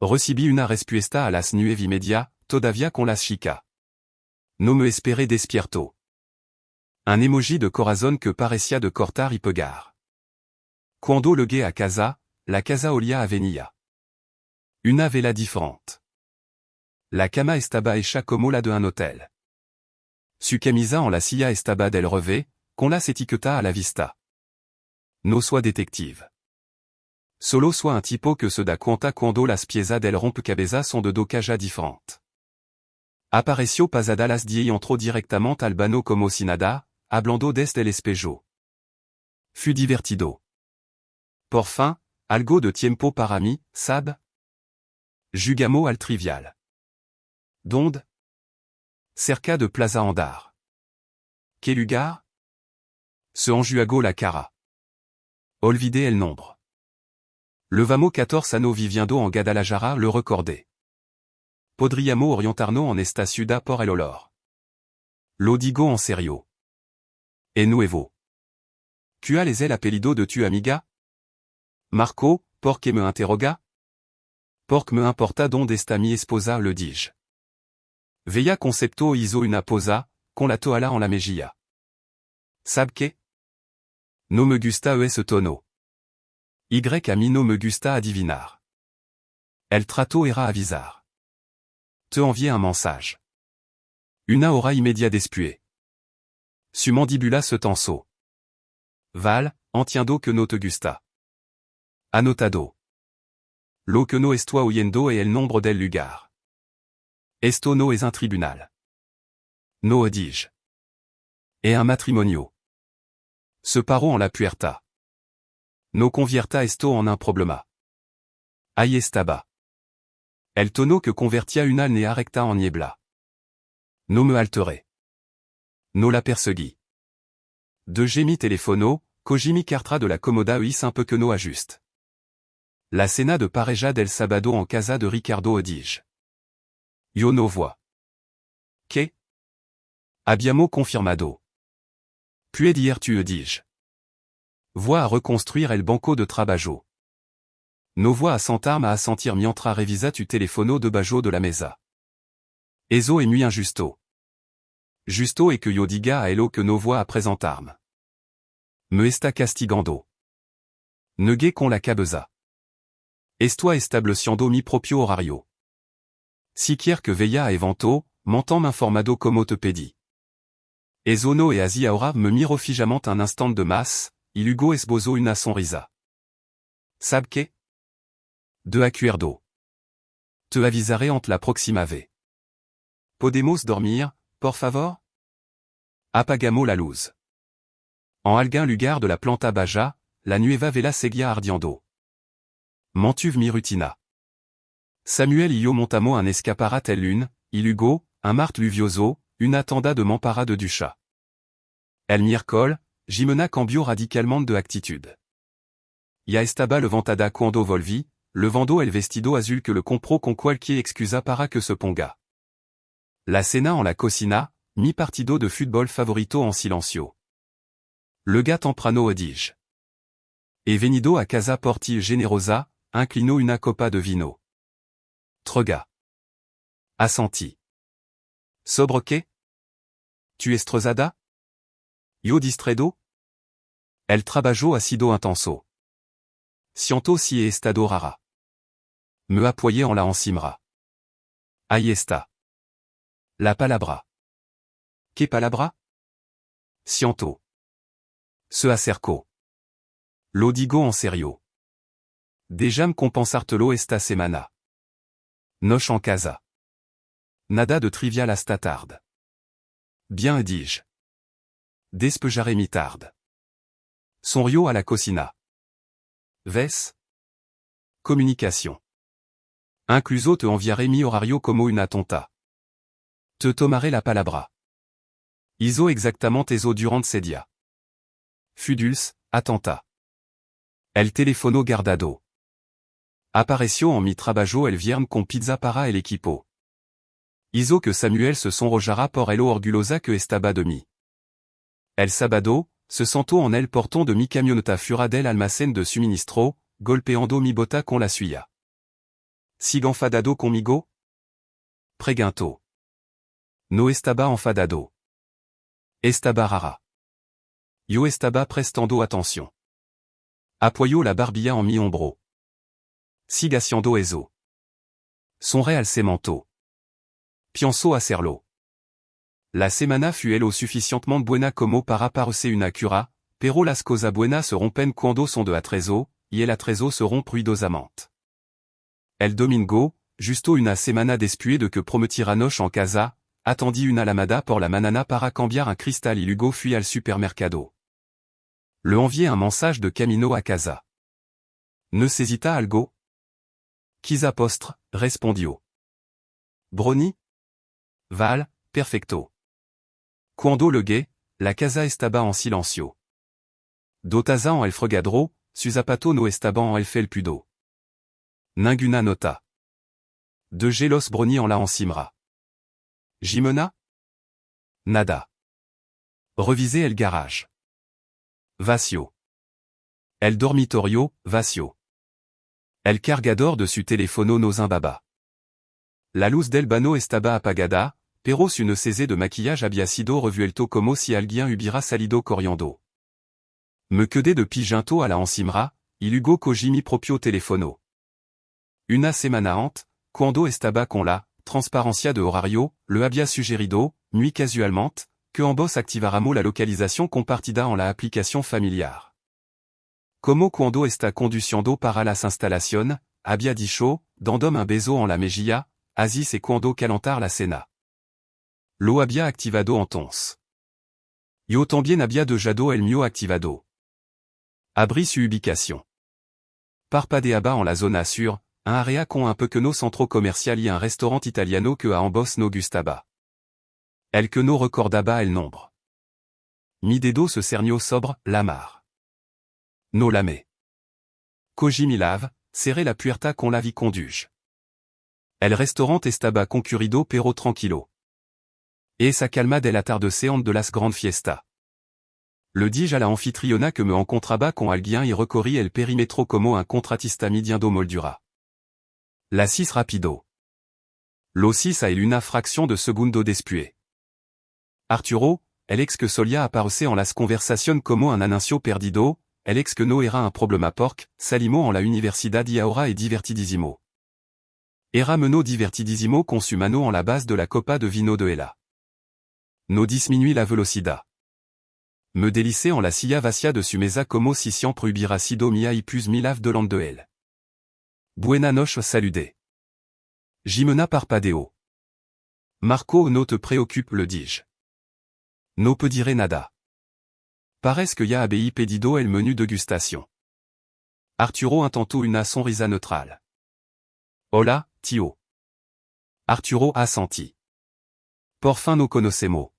Recibí una respuesta a las 9:30, todavía con las chica. No me esperé despierto. Un emoji de corazón que parecía de cortar y pegar. Cuando llegué a casa, la casa olía avenía. Una vela diferente. La cama estaba hecha como la de un hotel. Su camisa en la silla estaba del revés, con las etiquetas a la vista. No soy detective. Solo soy un tipo que se da cuenta cuando las piezas del rompecabezas son de docaja diferente. Apareció pasada las 10 y entró directamente al bano como si nada, hablando desde el espejo. Fut divertido. Por fin, algo de tiempo para mí, ¿sabe? Jugamos al trivial. ¿Dónde? Cerca de Plaza Andar. ¿Qué lugar? Se enjuagó la cara. Olvidé el nombre. Levamos 14 ano viviendo en Guadalajara le recordé. Podríamos orientarnos en esta ciudad por el olor. Lo digo en serio. Es nuevo. ¿Cuál es el apellido de tu amiga? Marco, ¿por qué me interroga? Porque me importa dónde está mi esposa le dije. Veia concepto hizo una posa, con la toalla en la mejilla. Sabe que? No me gusta ese tono. Y a mí no me gusta adivinar. El trato era avisar. Te envier un mensage. Una hora immédiat d'espuer. Su mandibula se tenso. Val, entiendo que no te gusta. Anotado. Lo que no estoy oyendo es el nombre del lugar. Esto no es un tribunal. No dis. Et un matrimonio. Se paró en la puerta. No convierta esto en un problema. Ahí estaba. El tono que convertia una alnea recta en niebla. No me alteré. No la perseguí. De gémi telefono, cogimi cartra de la comoda ois un peu que no ajuste. La cena de pareja del sábado en casa de Ricardo Odige. Yo no voix. Que? Abbiamo confirmado. Puis d'hier tu Odige. Voix à reconstruire el banco de trabajo. No voix à sentarme à assentir mientra revisa tu telefono de bajo de la mesa. Eso es muy injusto. Justo et que yo diga a elo que no voix à presentarme. Me está castigando. Negué con la cabeza. Estoy estableciendo mi propio horario. Siquier que veia a evento, m'entend m'informado como te pedi. Ezono et asi ahora me miro fijamente un instant de mas, y luego esbozo una sonrisa. Sabe que? De acuerdo. Te avisaré ante la próxima vez. Podemos dormir, por favor? Apagamos la luz. En alguin lugar de la planta baja, la nueva vela seguía ardiendo. Mantuve mi rutina. Samuel y yo montamos un escaparate el lune, y luego, un mart lluvioso, una tanda de m'empara de ducha. El miércoles, Jimena cambió radicalement de actitude. Ya estaba levantada cuando volví, levando el vestido azul que le compró con cualquier excusa para que se ponga. La cena en la cocina, mi partido de fútbol favorito en silencio. Le gars temprano Odige. E venido a casa porti generosa, inclino una copa de vino. Trega. Assenti. Sobre que? Tu estrozada? Yo distredo? El trabajo ha sido intenso. Siento si he estado rara. Me apoyé en la encimera. Ahí está. La palabra. ¿Qué palabra? Siento. Se acercó. Lo digo en serio. Déjame compensártelo esta semana. Noche en casa. Nada de trivial hasta tarde. Bien dis-je. Despejaré mi tarde. Sonrio à la cocina. Ves? Communication. Incluso te enviaré mi horario como una tonta. Te tomaré la palabra. Hizo exactamente eso durante ese día. Fuduls, atenta. El telefono guardado. Apareció en mi trabajo el viernes con pizza para el equipo. Hizo que Samuel se sonrojara por elo orgullosa que estaba de mí. El sábado, se sentó en el portón de mi camioneta fuera del almacén de suministro, golpeando mi bota con la suya. ¿Sigue enfadado conmigo? Preguntó. No estaba enfadado. Estaba rara. Yo estaba prestando atención. Apoyó la barbilla en mi hombro. Sigue haciendo eso. Sonré al cemento. Pienso hacerlo. La semana fue lo suficientemente buena como para parecer una cura, pero las cosas buenas se rompen cuando son de atrezo, y el atrezo se rompe ruidosamente. El domingo, justo una semana después de que prometira noche en casa, attendí una lamada por la manana para cambiar un cristal y luego fui al supermercado. Le envié un mensage de camino a casa. ¿Necesita algo? Quizá postre, respondió. Brony? Val, perfecto. Cuando llegué, la casa estaba en silencio. Do taza en el fregadero, su zapato no estaba en el felpudo. Ninguna nota. De gelos Brony en la encimera. Jimena? Nada. Revisé el garage. Vacío. El dormitorio, vacío. El cargador de su teléfono no zimbaba. La luz del baño estaba apagada, Peros une césée de maquillage abiacido revuelto como si alguien hubiera salido corriendo. Me quedé de piginto a la encimra, il Hugo cogimi proprio telefono. Una semana ante, cuando estaba con la transparencia de horario, le había sugerido, muy casualmente, que ambos activáramos la localización compartida en la aplicación familiar. Como cuando está conduciendo para las instalación, había dicho, dándome un beso en la mejilla, así c'est cuando calentar la cena. Lo había activado entonces. Yo también había dejado el mío activado. Abri su ubicación. Parpadeaba en la zona sur, un area con un pequeño centro comercial y un restaurant italiano que a ambos no gustaba. El que no recordaba el nombre. Mi dedo se cernió sobre la mar. No lame. Cogí mi lave, serré la puerta con la vi conduge. El restaurant estaba concurrido pero tranquilo. Esa calma de la tarde-séante de las grande fiesta. Le dis-je à la anfitriona que me encontraba con alguien y recorrí el perímetro como un contratista midiendo moldura. La 6 rapido. Lo 6 a el una fracción de segundo después. Arturo, el ex que solia aparece en las conversación como un anuncio perdido, el ex que no era un problema porque, salimos en la universidad y ahora es divertidísimo. Era meno divertidísimo con su mano en la base de la copa de vino de ella. No disminuí la velocidad. Me delicé en la silla vacía de su mesa como si siempre hubiera sido mía y plus mi lave delante de él. Buena noche saludé. Jimena parpadeo. Marco no te préoccupe le dis-je. No peut dire nada. Parece que ya habéis pedido el menu degustation. Arturo intentó una sonrisa neutral. Hola, tío. Arturo assenti. Por fin no conocemos.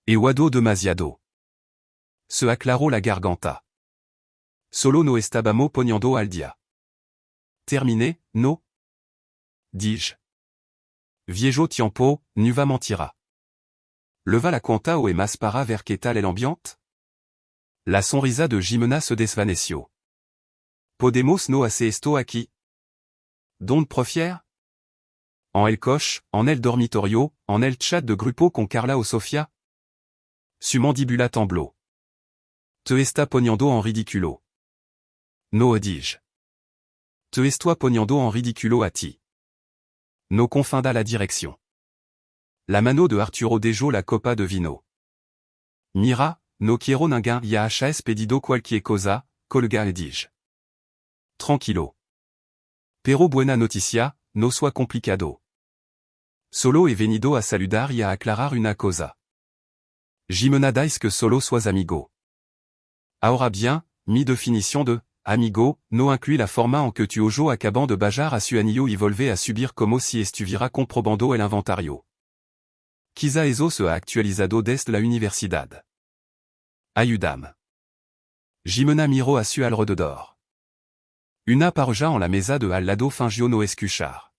Euado demasiado. Se aclaró la garganta. Solo no estábamos poniendo al día. Terminé, no? Dis-je. Viejo tiempo, nuva mentira. Leva la cuenta o más para ver qué tal el ambiente? La sonrisa de Jimena se desvaneció. Podemos no hacer esto aquí? Don't prefiere? En el coche, en el dormitorio, en el chat de grupo con Carla o Sofia? Su mandibula tembló. Te está poniendo en ridiculo. No dis-je. Te estoy poniendo en ridiculo a ti. No confinda la dirección. La mano de Arturo dejó la copa de vino. Mira, no quiero ninguém ya has pedido cualquier cosa, colga le dis-je. Tranquilo. Pero buena noticia, no soit complicado. Solo he venido a saludar y a aclarar una cosa. Jimena dice que solo sois amigo. Ahora bien, mi definition de amigo no inclut la forma en que tu ojo acabant de bajar a su anillo y volver a subir como si estuviera comprobando el inventario. Quizá eso se ha actualizado desde la universidad. Ayudam. Jimena miró a su alrededor. Una pareja en la mesa de al lado fingió no escuchar.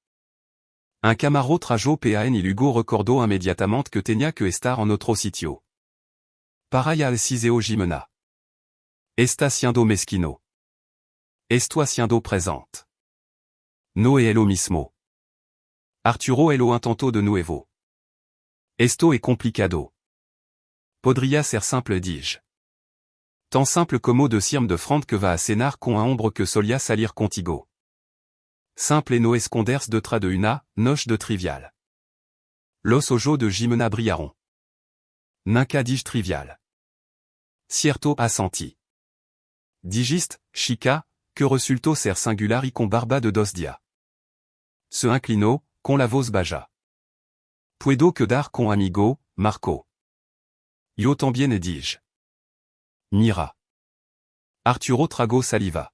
Un camaro trajo pan y Hugo recordó inmediatamente que tenía que estar en otro sitio. Paray al ciseo Jimena. Está siendo mezquino. Estoy siendo presente. No es lo mismo. Arturo lo intentó de nuevo. Esto es complicado. Podría ser simple dis-je. Tan simple como decirme de frente que va a cenar con un hombre que solia salir contigo. Simple no esconderse detrás de una noche de trivial. Los ojos de Jimena brillaron. Nunca dis trivial. Cierto assenti. Digiste, chica, que resultó ser singular y con barba de dos días. Se inclinó, con la voz baja. Puedo quedar con amigo, Marco. Yo también dis-je. Mira. Arturo tragó saliva.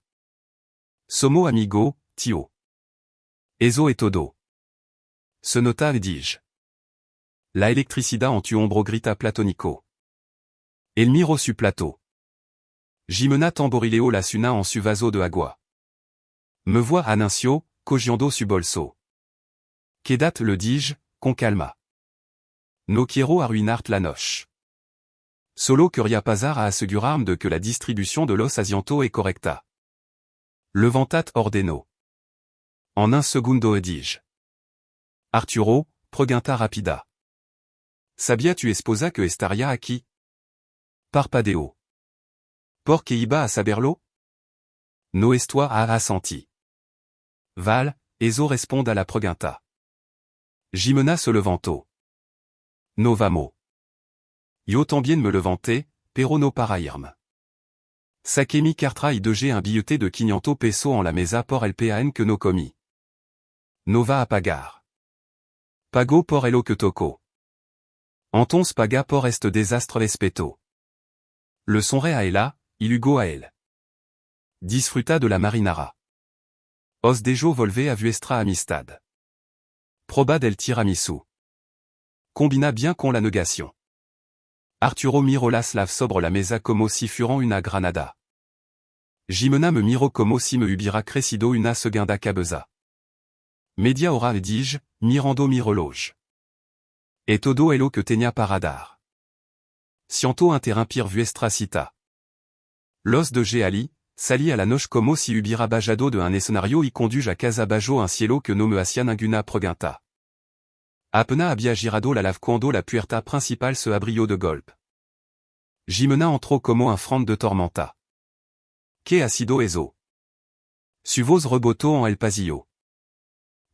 Somos amigo, tío. Eso es todo. Se nota dis-je. La electricidad en tu hombro grita platónico. El miro su plato. Jimena tamborileo la suna en su vaso de agua. Me voix anuncio, cogiendo su bolso. Quédate le dis-je, con calma. No quiero arruinarte la noche. Solo quería pasar a asegurarme de que la distribución de los asientos es correcta. Levantate ordeno. En un segundo dis-je. Arturo, pregunta rapida. Sabia tu esposa que estaria aqui? Parpadeo. Porque iba a saberlo? No estoy a assenti. Val, eso responde à la pregunta. Jimena se levanto. No vamo. Yo tambien me levanté, pero no para irme. Sakemi cartra y dege un billete de 500 pesos en la mesa por el pan que no comí. No va a pagar. Pago por elo que toco. Antons paga por este desastre espeto. Le sonre a ella, il hugo a él. Disfruta de la marinara. Os dejo volver a vuestra amistad. Proba del tiramisu. Combina bien con la negation. Arturo miro la slave sobre la mesa como si furan una granada. Jimena me miro como si me hubiera crecido una segunda cabeza. Media hora le dije, mirando mi reloj. Et todo elo que tenía para dar. Siento interrumpir vuestra cita. Los de Geali, sali a la noche como si hubiera bajado de un escenario y conduge a casa bajo un cielo que no me hacía ninguna pregunta. Apena había girado la lave cuando la puerta principal se abrió de golpe. Jimena entró como un front de tormenta. ¿Qué ha sido eso? Su voz rebotó en el pasillo.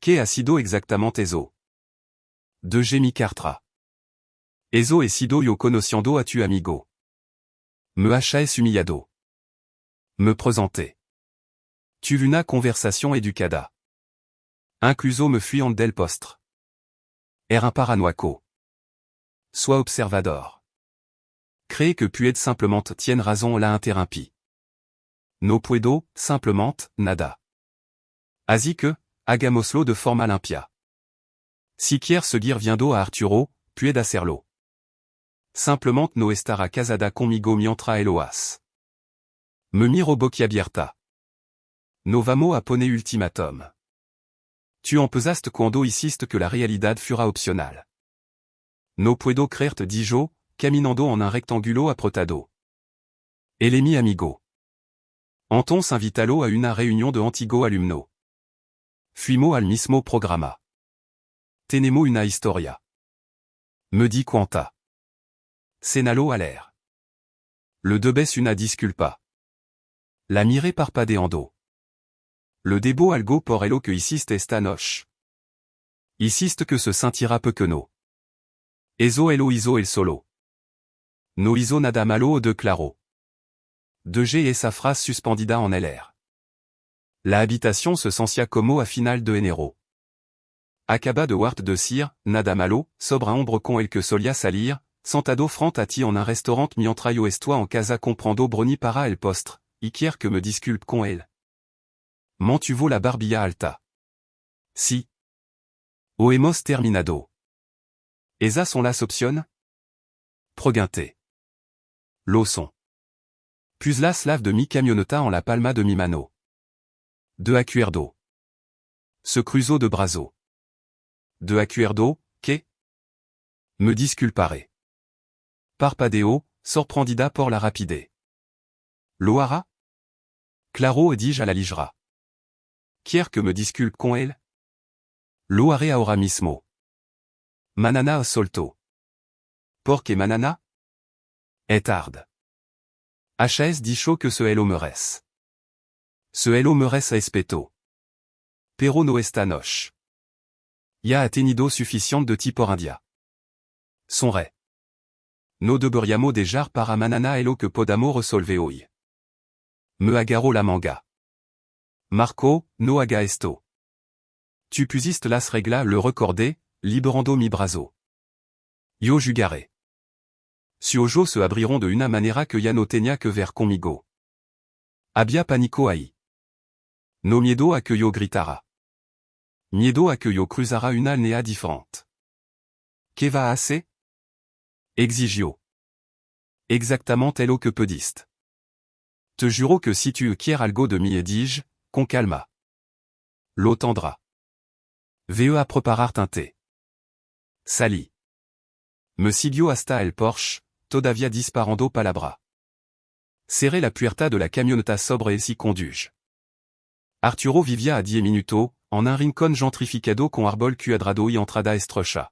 ¿Qué ha sido exactamente eso? De Jamie Cartra. Eso he sido yo conociendo a tu amigo. Me has humillado. Me presenté. Tu una conversación educada. Incluso me fuyant del postre. Era un paranoico. Sois observador. Cree que puede simplement tienne raison la interrumpi. No puedo, simplement, nada. Así que, hagámoslo de forma limpia. Si quiere seguir viendo a Arturo, puede hacerlo. Simplement no estará casada conmigo mientras el oas. Me miro boquiabierta. No vamos a poner ultimatum. Tu empezaste cuando hiciste que la realidad fuera opcional. No puedo creerte dijo, caminando en un rectángulo aprotado. El mi amigo. Antons invítalo a una reunión de antigo alumno. Fuimos al mismo programa. Tenemos una historia. Me di cuenta. Senalo a l'air. Le debes una disculpa. La miré parpadeando. Le debo algo por elo que hiciste esta noche. Hiciste que se sentira peu que no. Eso elo hizo el solo. No hizo nada malo de claro. De G esa frase suspendida en LR. La habitación se sentia como a final de enero. Acaba de wart de cire, nada malo, sobre un ombre con el que solia salir, sentado front a ti en un restaurant mientras yo estoy en casa comprando broni para el postre, y quiere que me disculpe con él. Mantuvo la barbilla alta. Si. O hemos terminado. Esa son las opción? Pregunté. Lo son. Puis la slave de mi camioneta en la palma de mi mano. De acuerdo. Se cruzo de brazo. De acuerdo, ¿qué? Me disculparé. Parpadeo, sorprendida por la rapide. Lo hará? Claro, dis-je à la ligera. Quiere que me disculpe con él? Lo haré ahora mismo. Manana soltó. Porque manana? Es tarde. HS dijo que se elo meres. Se elo meres a espeto. Pero no esta noche. Ya ha tenido suficiente de tipo india. Sonre. No deberíamos dejar para manana elo que podamos resolver hoy. Me agarró la manga. Marco, no haga esto. Tu pusiste las reglas le recordé, liberando mi brazo. Yo jugaré. Su ojos se abriront de una manera que ya no tenía que ver conmigo. Había pánico ahí. No miedo a que yo gritara. Miedo a que yo cruzara una alnea diferente. ¿Qué va a hacer? Exigió. Exactement elo que pediste. Te juro que si tu quieres algo de mi dis-je, con calma. Lo tendrá. Ve a preparar tinte. Sali. Me siguió hasta el Porsche, todavía disparando palabra. Serré la puerta de la camioneta sobre y si conduge. Arturo vivia a 10 minutos, en un rincón gentrificado con árbol cuadrado y entrada estrecha.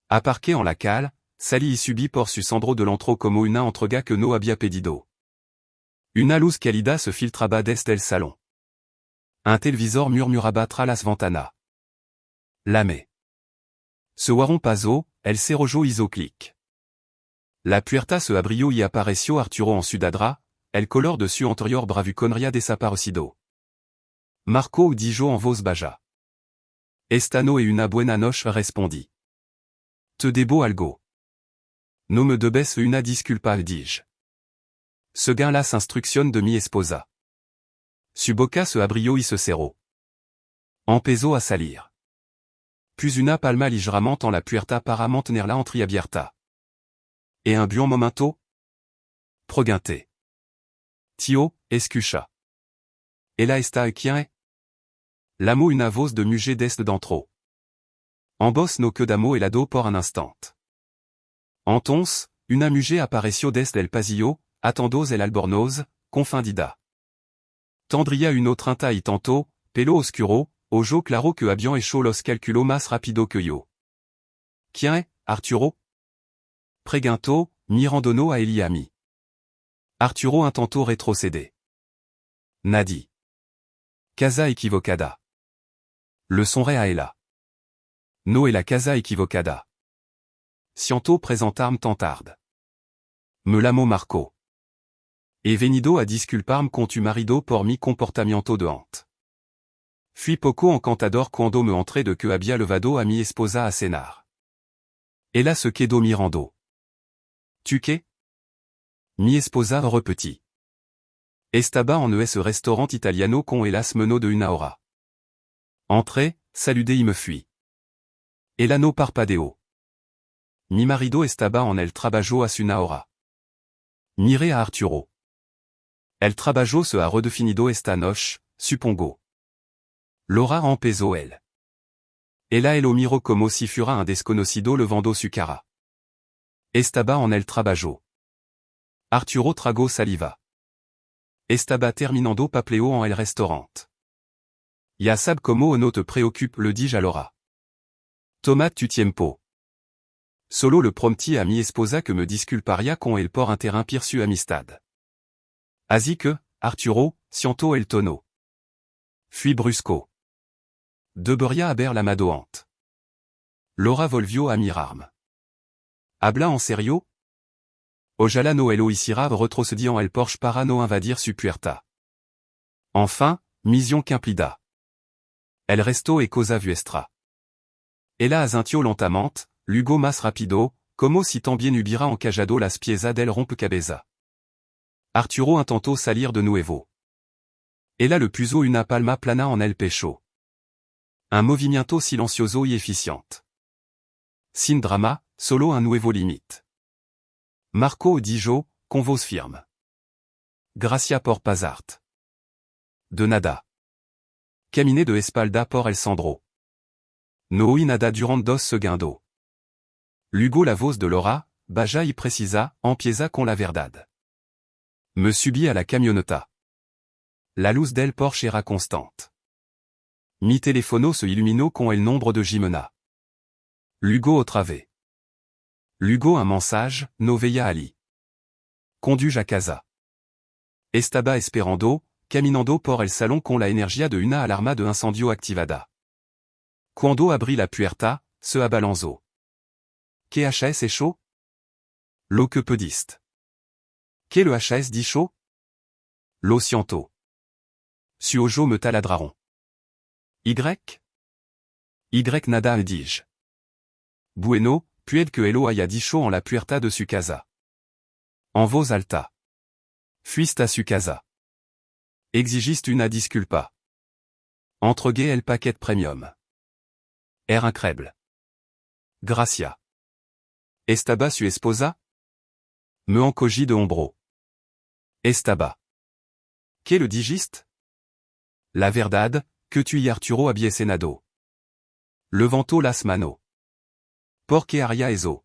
Aparque en la cale, sali subi por su sandro de l'antro como una entrega que no había pedido. Una luz cálida se filtraba desde el salón. Un télévisor murmuraba tras las ventanas. Lame. Se warron paso, el cerrojo hizo clic. La puerta se abrió y apareció Arturo en sudadra, el color de su anterior bravuconria desaparecido. Marco dijo en voz baja. Esta no es una buena noche respondí. Te debo algo. No me debes una disculpa dije. Seguin las instrucciones de mi esposa. Su boca se abrió y se cerró. Empezó a salir. Puis una palma ligeramente en la puerta para mantenerla entreabierta. Et un buon momento? Pregunté. Tio, escucha. Ella está quien? L'amo una voz de muger d'est dentro. En voz no quedamo helado por un instant. Entonces, una muger apareció desde el pasillo, atendos el albornoz, confundida. Tendría uno treinta y tanto, pelo oscuro, ojo claro que habían hecho los calculos más rápido que yo. ¿Quién, Arturo? Preguntó, mirandono a Eliami. Arturo intentó retroceder. Nadie. Casa equivocada. Le sonré a ella. No es la casa equivocada. Siento presentarme tan tarde. Me llamó Marco. He venido a disculparme con tu marido por mi comportamiento de antes. Fui poco encantador cuando me entré de que había levado a mi esposa a cenar. Ella se quedó mirando. ¿Tu qué? Mi esposa repetí. Estaba en ese restaurant italiano con elas menú de una hora. Entré, saludé y me fui. Ella no parpadeó. Mi marido estaba en el trabajo hace una hora. Miré a Arturo. El trabajo se ha redefinido esta noche, supongo. L'hora empezó él. Ella lo miró como si fuera un desconocido levando su cara. Estaba en el trabajo. Arturo tragó saliva. Estaba terminando papeleo en el restaurant. Ya sab como no te preoccupe le dis-je allora. Toma tu tiempo. Solo le prometí a mi esposa que me disculparía con el por interrumpir su amistad. Así que, Arturo, siento el tono. Fui brusco. Debería haber la madoante. Laura volvió a mirarme. Habla en serio? Ojalá no lo hiciera retrocedió en el Porsche para no invadir su puerta. Enfin, mission cumplida. El resto es cosa vuestra. Ella asintió lentamente, luego más rapido, como si también hubiera encajado las piezas del rompecabezas. Arturo intentó salir de nuevo. Ella le puso una palma plana en el pecho. Un movimiento silencioso y eficiente. Sin drama, solo un nuevo limite. Marco dijo, con voz firme. Gracias por pasarte. De nada. Caminé de espalda por el Sandro. No oí nada durant 2 segundos. Luego la voz de Laura, baja y precisa, empieza con la verdad. Me subí a la camioneta. La luz del Porsche era constante. Mi teléfono se iluminó con el nombre de Jimena. Luego otra vez. Luego un mensage, no veía allí. Conduis a casa. Estaba esperando, caminando por el salón con la energía de una alarma de incendio activada. Cuando abrí la puerta, se abalanzó. ¿Qué HS hecho? Lo que pediste. ¿Qué le HS dicho? Lo siento. Su ojo me taladraron. Y? Y nada al dije. Bueno, puede que elo haya dicho en la puerta de su casa. En voz alta. Fuiste a su casa. Exigiste una disculpa. Entregué el paquet premium. Era increíble. Gracias. Estaba su esposa? Me encogí de hombro. Estaba. ¿Qué le dijiste? La verdad, que tu y Arturo había cenado. Levantó las manos. Porque haría eso.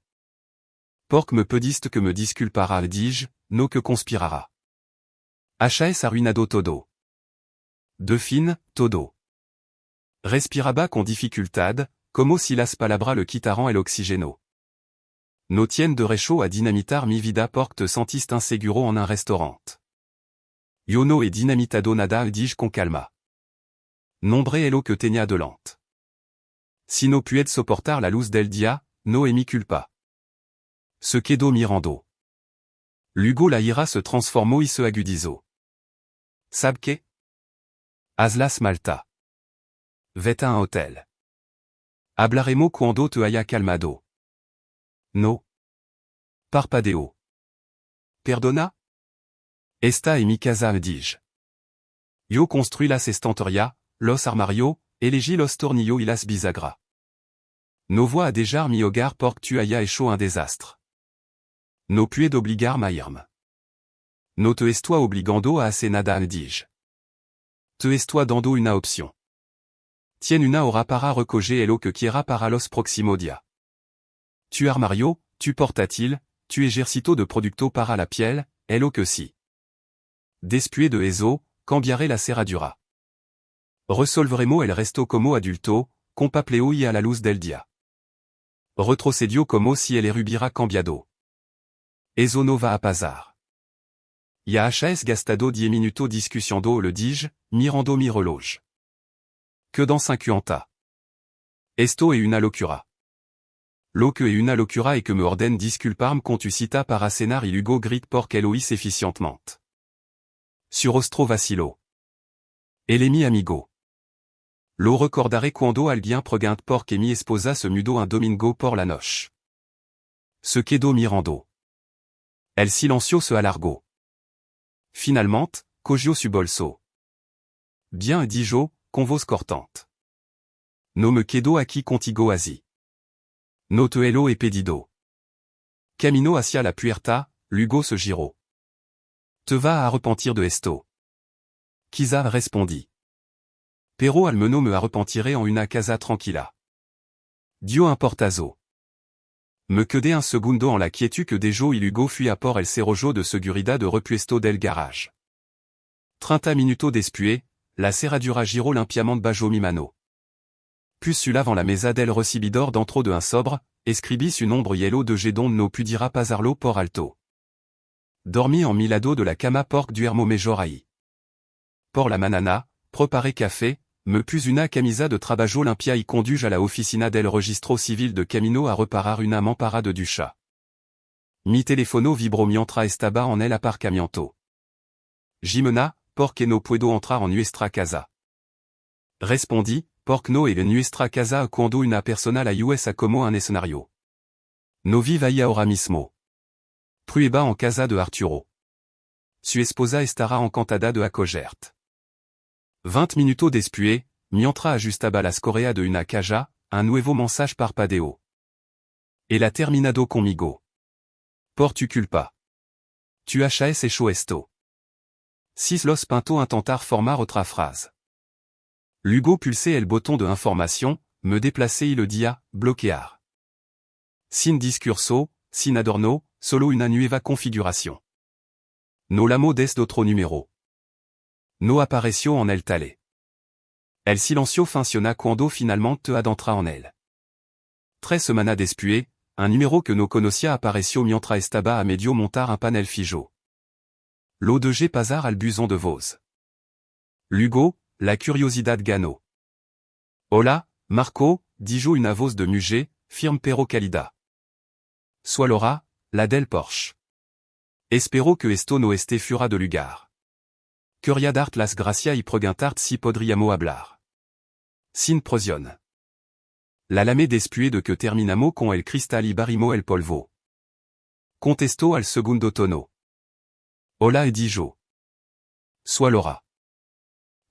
Porque me pediste que me disculpara al dije, no que conspirara. HS arruinado todo. De fin, todo. Respiraba con dificultad, como si las palabras le quitaran el oxígeno. No tienne de réchaud à dinamitar mi vida porte sentiste inseguro en un restaurant. Yono et dinamitado nada dige con calma. Nombre elo que tegna de lente. Si no puede soportar la luz del dia, no mi culpa. Se quedó mirando. Luego la ira se transformó y se agudizó. ¿Sabe qué? Hazlas Malta. Vete a un hotel. Hablaremos cuando te haya calmado. No. Parpadeo. Perdona? Esta es mi casa dige. Yo construí las estanterías, los armarios, elegí los tornillos y las bisagras. No voix a déjà mi hogar porque tu haya hecho un desastre. No puedo obligar a irme. No te estoy obligando a hacer nada dige. Te estoy dando una opción. Tiene una hora para recoger elo que quiera para los próximos días. Tu armario, tu portátil, tu ejercito de producto para la piel, elo que si. Después de eso, cambiaré la cerradura. Resolveremos el resto como adulto, con papeleo y a la luz del día. Retrocedio como si el hubiera cambiado. Eso no va a pasar. Ya has gastado 10 minutos discutiendo le dige, mirando mi reloj. Que dans 50. Esto es una locura. Lo que es una locura et que me ordene disculparme con tu cita para cenar y luego grit porque lo hice eficientemente. Sur ostro vacilo. El es mi amigo. Lo recordaré cuando alguien pregunt porque mi esposa se mudó un domingo por la noche. Se quedó mirando. El silencio se alargó. Finalement, cogió su bolso. Bien dijo, con voz cortante. No me quedo aquí contigo así. No te elo e pedido. Camino hacia la puerta, luego se giró. Te vas a arrepentir de esto. Quizá respondí. Pero al menos me arrepentiré en una casa tranquila. Dio importazo. Me quedé un segundo en la quiétude que dejo y luego fui a por el cerrojo de seguridad de repuesto del garage. 30 minutos después, la cerradura giró limpiamente bajo mi mano. Puis sulavant la mesa del recibidor dentro de un sobre, escribí su nombre y elo de gedon no pudiera pasarlo por alto. Dormi en mi lado de la cama porque duermo mejor ahí. Por la manana, preparé café, me pus una camisa de trabajo limpia y conduje a la oficina del registro civil de camino a reparar una mampara de ducha. Mi teléfono vibró mientras estaba en el aparcamiento. Jimena, porque no puedo entrar en nuestra casa. Respondí, porque no en nuestra casa cuando una persona la US como un escenario. No vive ahí ahora mismo. Prueba en casa de Arturo. Su esposa estará encantada de acogerte. 20 minutos después, mientras ajustaba las correas de una caja, un nuevo mensaje parpadeo. El ha terminado conmigo. Por tu culpa. Tu has hecho esto. Si los pinto intentar formar otra frase. Luego pulsé el botón de información, me déplacé y le dia, bloquear. Sin discurso, sin adorno, solo una nueva configuración. No lamo des d'otro número. No apareció en el tale. El silencio funciona cuando finalmente te adentra en él. 3 semanas después, un numéro que no conocía apareció mientras estaba a medio montar un panel fijo. Lo dejé pasar al buzón de voz. Luego, la curiosidad ganó. Hola, Marco, dijo una voz de mujer, firme pero cálida. Soy Laura, la del Porsche. Espero que esto no esté fuera de lugar. Quería darte las gracias y preguntarte si podríamos hablar. Sin presión. La llamé después de que terminamos con el cristal y barrimos el polvo. Contestó al segundo tono. Hola dijo. Soy Laura.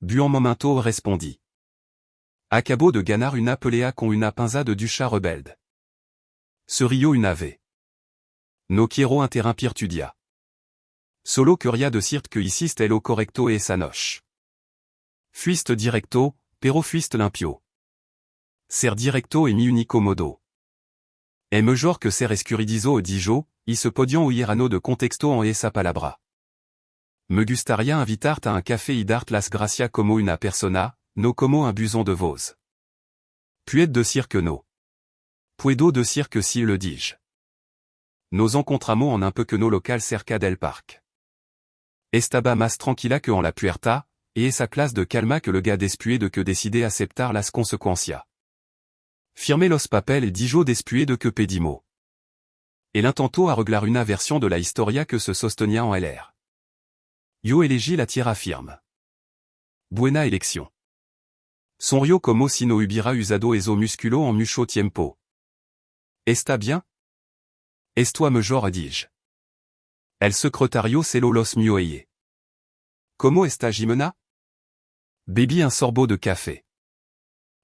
Bu un momento respondí. Acabo de ganar una pelea con una pinza de ducha rebelde. Se rió una vez. No quiero interrumpir tu día. Solo quería decirte que hiciste lo correcto esa noche. Fuiste directo, pero fuiste limpio. Ser directo es mi único modo. Es mejor que ser escurridizo dijo, y se podían oír ano de contexto en esa palabra. Me gustaría invitarte a un café y darte las gracias como una persona, no como un buzón de voz. Puedo decir que no. Puedo decir que si le dije. nos encontramos en un peu que no local cerca del parc. Estaba más tranquila que en la puerta, et esa clase de calma que le gars después de que décidé aceptar las consecuencias. Firmé los papel et dijo después de que pedimo. El intentó arreglar una version de la historia que se sostenía en LR. Yo elegí la tierra firme. Buena elección. Sonrió como si no hubiera usado eso musculo en mucho tiempo. ¿Está bien? Esto mejor dije. El secretario se lo los muelle. ¿Cómo está Jimena? Bebí un sorbo de café.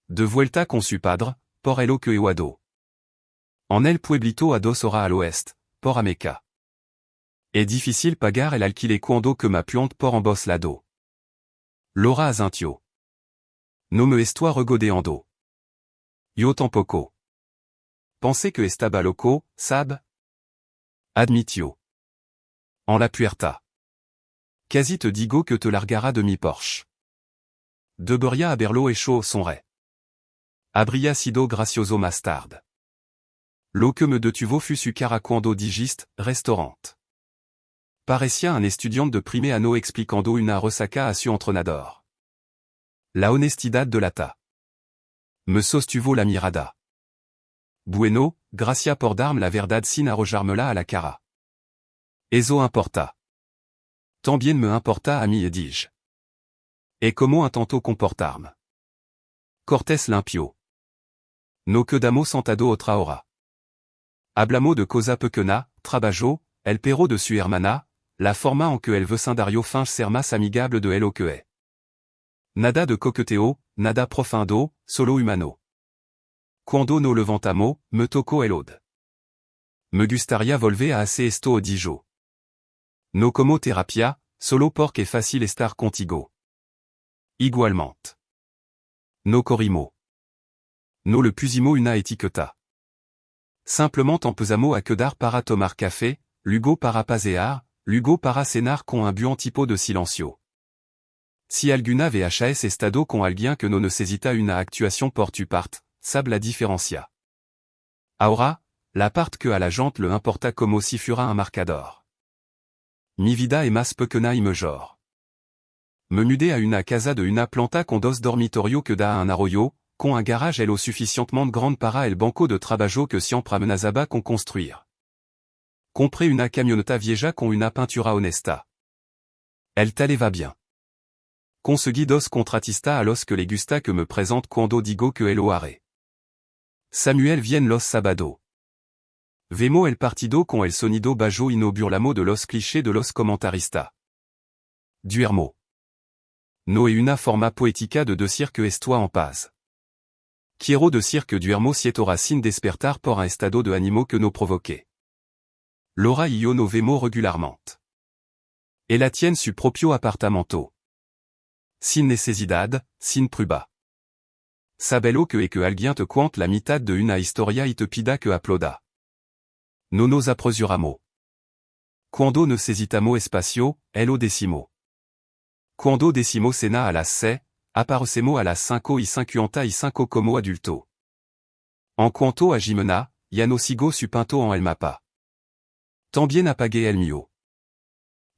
De vuelta con su padre, por el que Ecuador. En el pueblito a 2 horas al oeste, por Ameca. Es difícil pagar el alquiler cuando que ma puente por en bos lado. Laura azintio. No me estoy regodeando. Yo tampoco. Pensé que estaba loco, sab? Admitio. En la puerta. Quasi te digo que te largara de mi Porsche. Debería haberlo hecho son rey. Habría sido gracioso más tarde. Lo que me detuvo fut su cara cuando digiste, restaurant. Parecía un estudiante de primer año explicando una resaca a su entrenador. La honestidad de la ta. Me sostuvo la mirada. Bueno, gracias por darme la verdad sin arrojarmela a la cara. Eso importa. También me importa a mí dije. Et como intentó comportarme. Cortés limpio. No quedamos sentado otra hora. Hablamos de cosa pequeña, trabajo, el perro de su hermana, la forma en que el vecindario finge ser más amigable de lo que es. Nada de coqueteo, nada profundo, solo humano. Cuando no levantamos, me tocó el ode. Me gustaría volver a hacer esto dijo. No como terapia, solo porque es fácil estar contigo. Igualmente. No corrimo. No le pusimos una etiqueta. Simplement empezamos a quedar para tomar café, luego para pasear, luego para cenar con un buen tipo de silencio. Si alguna VHS estado con alguien que no necesita una actuación por tu parte, sabe la diferencia. Ahora, la parte que a la gente le importa como si fuera un marcador. Mi vida es más pequeña y mejor. Me mudé a una casa de una planta con 2 dormitorios que da a un arroyo, con un garage lo suficientemente grande para el banco de trabajo que siempre amenazaba con construir. Compré una camioneta vieja con una pintura honesta. El tal va bien. Conseguí 2 contratistas a los que le gusta que me presente cuando digo que lo haré. Samuel vien los sábado. Vemo el partido con el sonido bajo y no burlamo de los clichés de los comentaristas. Duermo. No es una forma poética de decir que estoy en paz. Quiero decir que duermo siete sin despertar por un estado de ánimo que no provoqué. Laura y yo nos vemos regularmente. Ella tiene su propio apartamento. Sin necesidad, sin prueba. Sabelo que es que alguien te cuente la mitad de una historia y te pida que aploda. No nos apresuramos. Cuando necesitamos espacio, el decimo. Cuando decimo cena a las 6, aparecemos a las 5:55 como adulto. En cuanto a Jimena, ya no sigo su pinto en el mapa. También apagué el mío.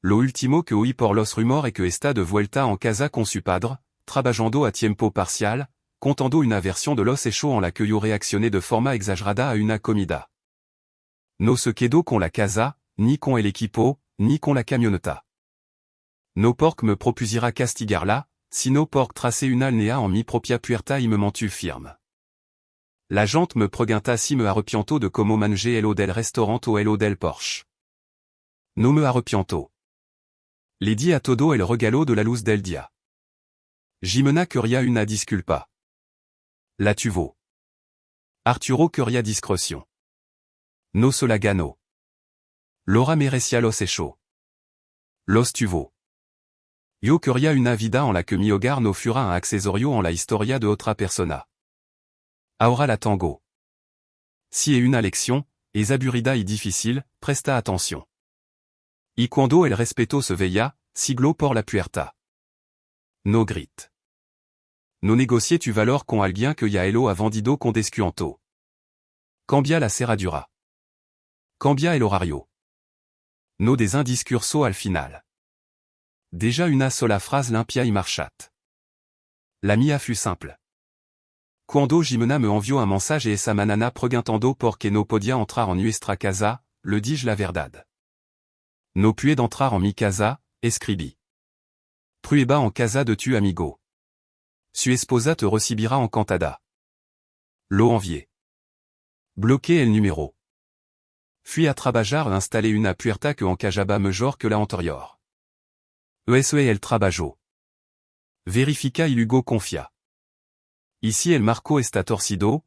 Lo último que oí por los rumores es que está de vuelta en casa con su padre, trabajando a tiempo parcial, contando una versión de los hechos en la que yo reaccioné de forma exagerada a una comida. No se quedó con la casa, ni con el equipo, ni con la camioneta. No porque me propusira castigarla, sino porque tracé una alnea en mi propia puerta y me mantu firme. La gente me pregunta si me arrepiento de como manger el del restaurant o el del Porsche. No me arrepiento. Le di a todo el regalo de la luz del día. Jimena quería una disculpa. La tuvo. Arturo quería discreción. No se la ganó. Laura merecía los hechos. Los tuvo. Yo quería una vida en la que mi hogar no fuera un accesorio en la historia de otra persona. Ahora la tango. Si es una lección, es aburrida y difícil, presta atención. Y cuando el respeto se veía, sigló por la puerta. No grite. No negocié tu valor con alguien que ya elo ha vendido con descuento. Cambia la cerradura. Cambia el horario. No des indiscurso al final. Déjà una sola phrase limpia y marchat. La mia fut simple. Quando Jimena me envió un mensage et esa manana preguntando por que no podia entrar en nuestra casa, le dis-je la verdad. No pude d'entrar en mi casa, escribí. Prueba en casa de tu amigo. Su esposa te recibira encantada. Lo envié. Bloqué el número. Fui a trabajar installé una puerta que encajaba mejor que la anterior. Eso el trabajo. Verifica y Hugo confia. Ici el marco está torcido,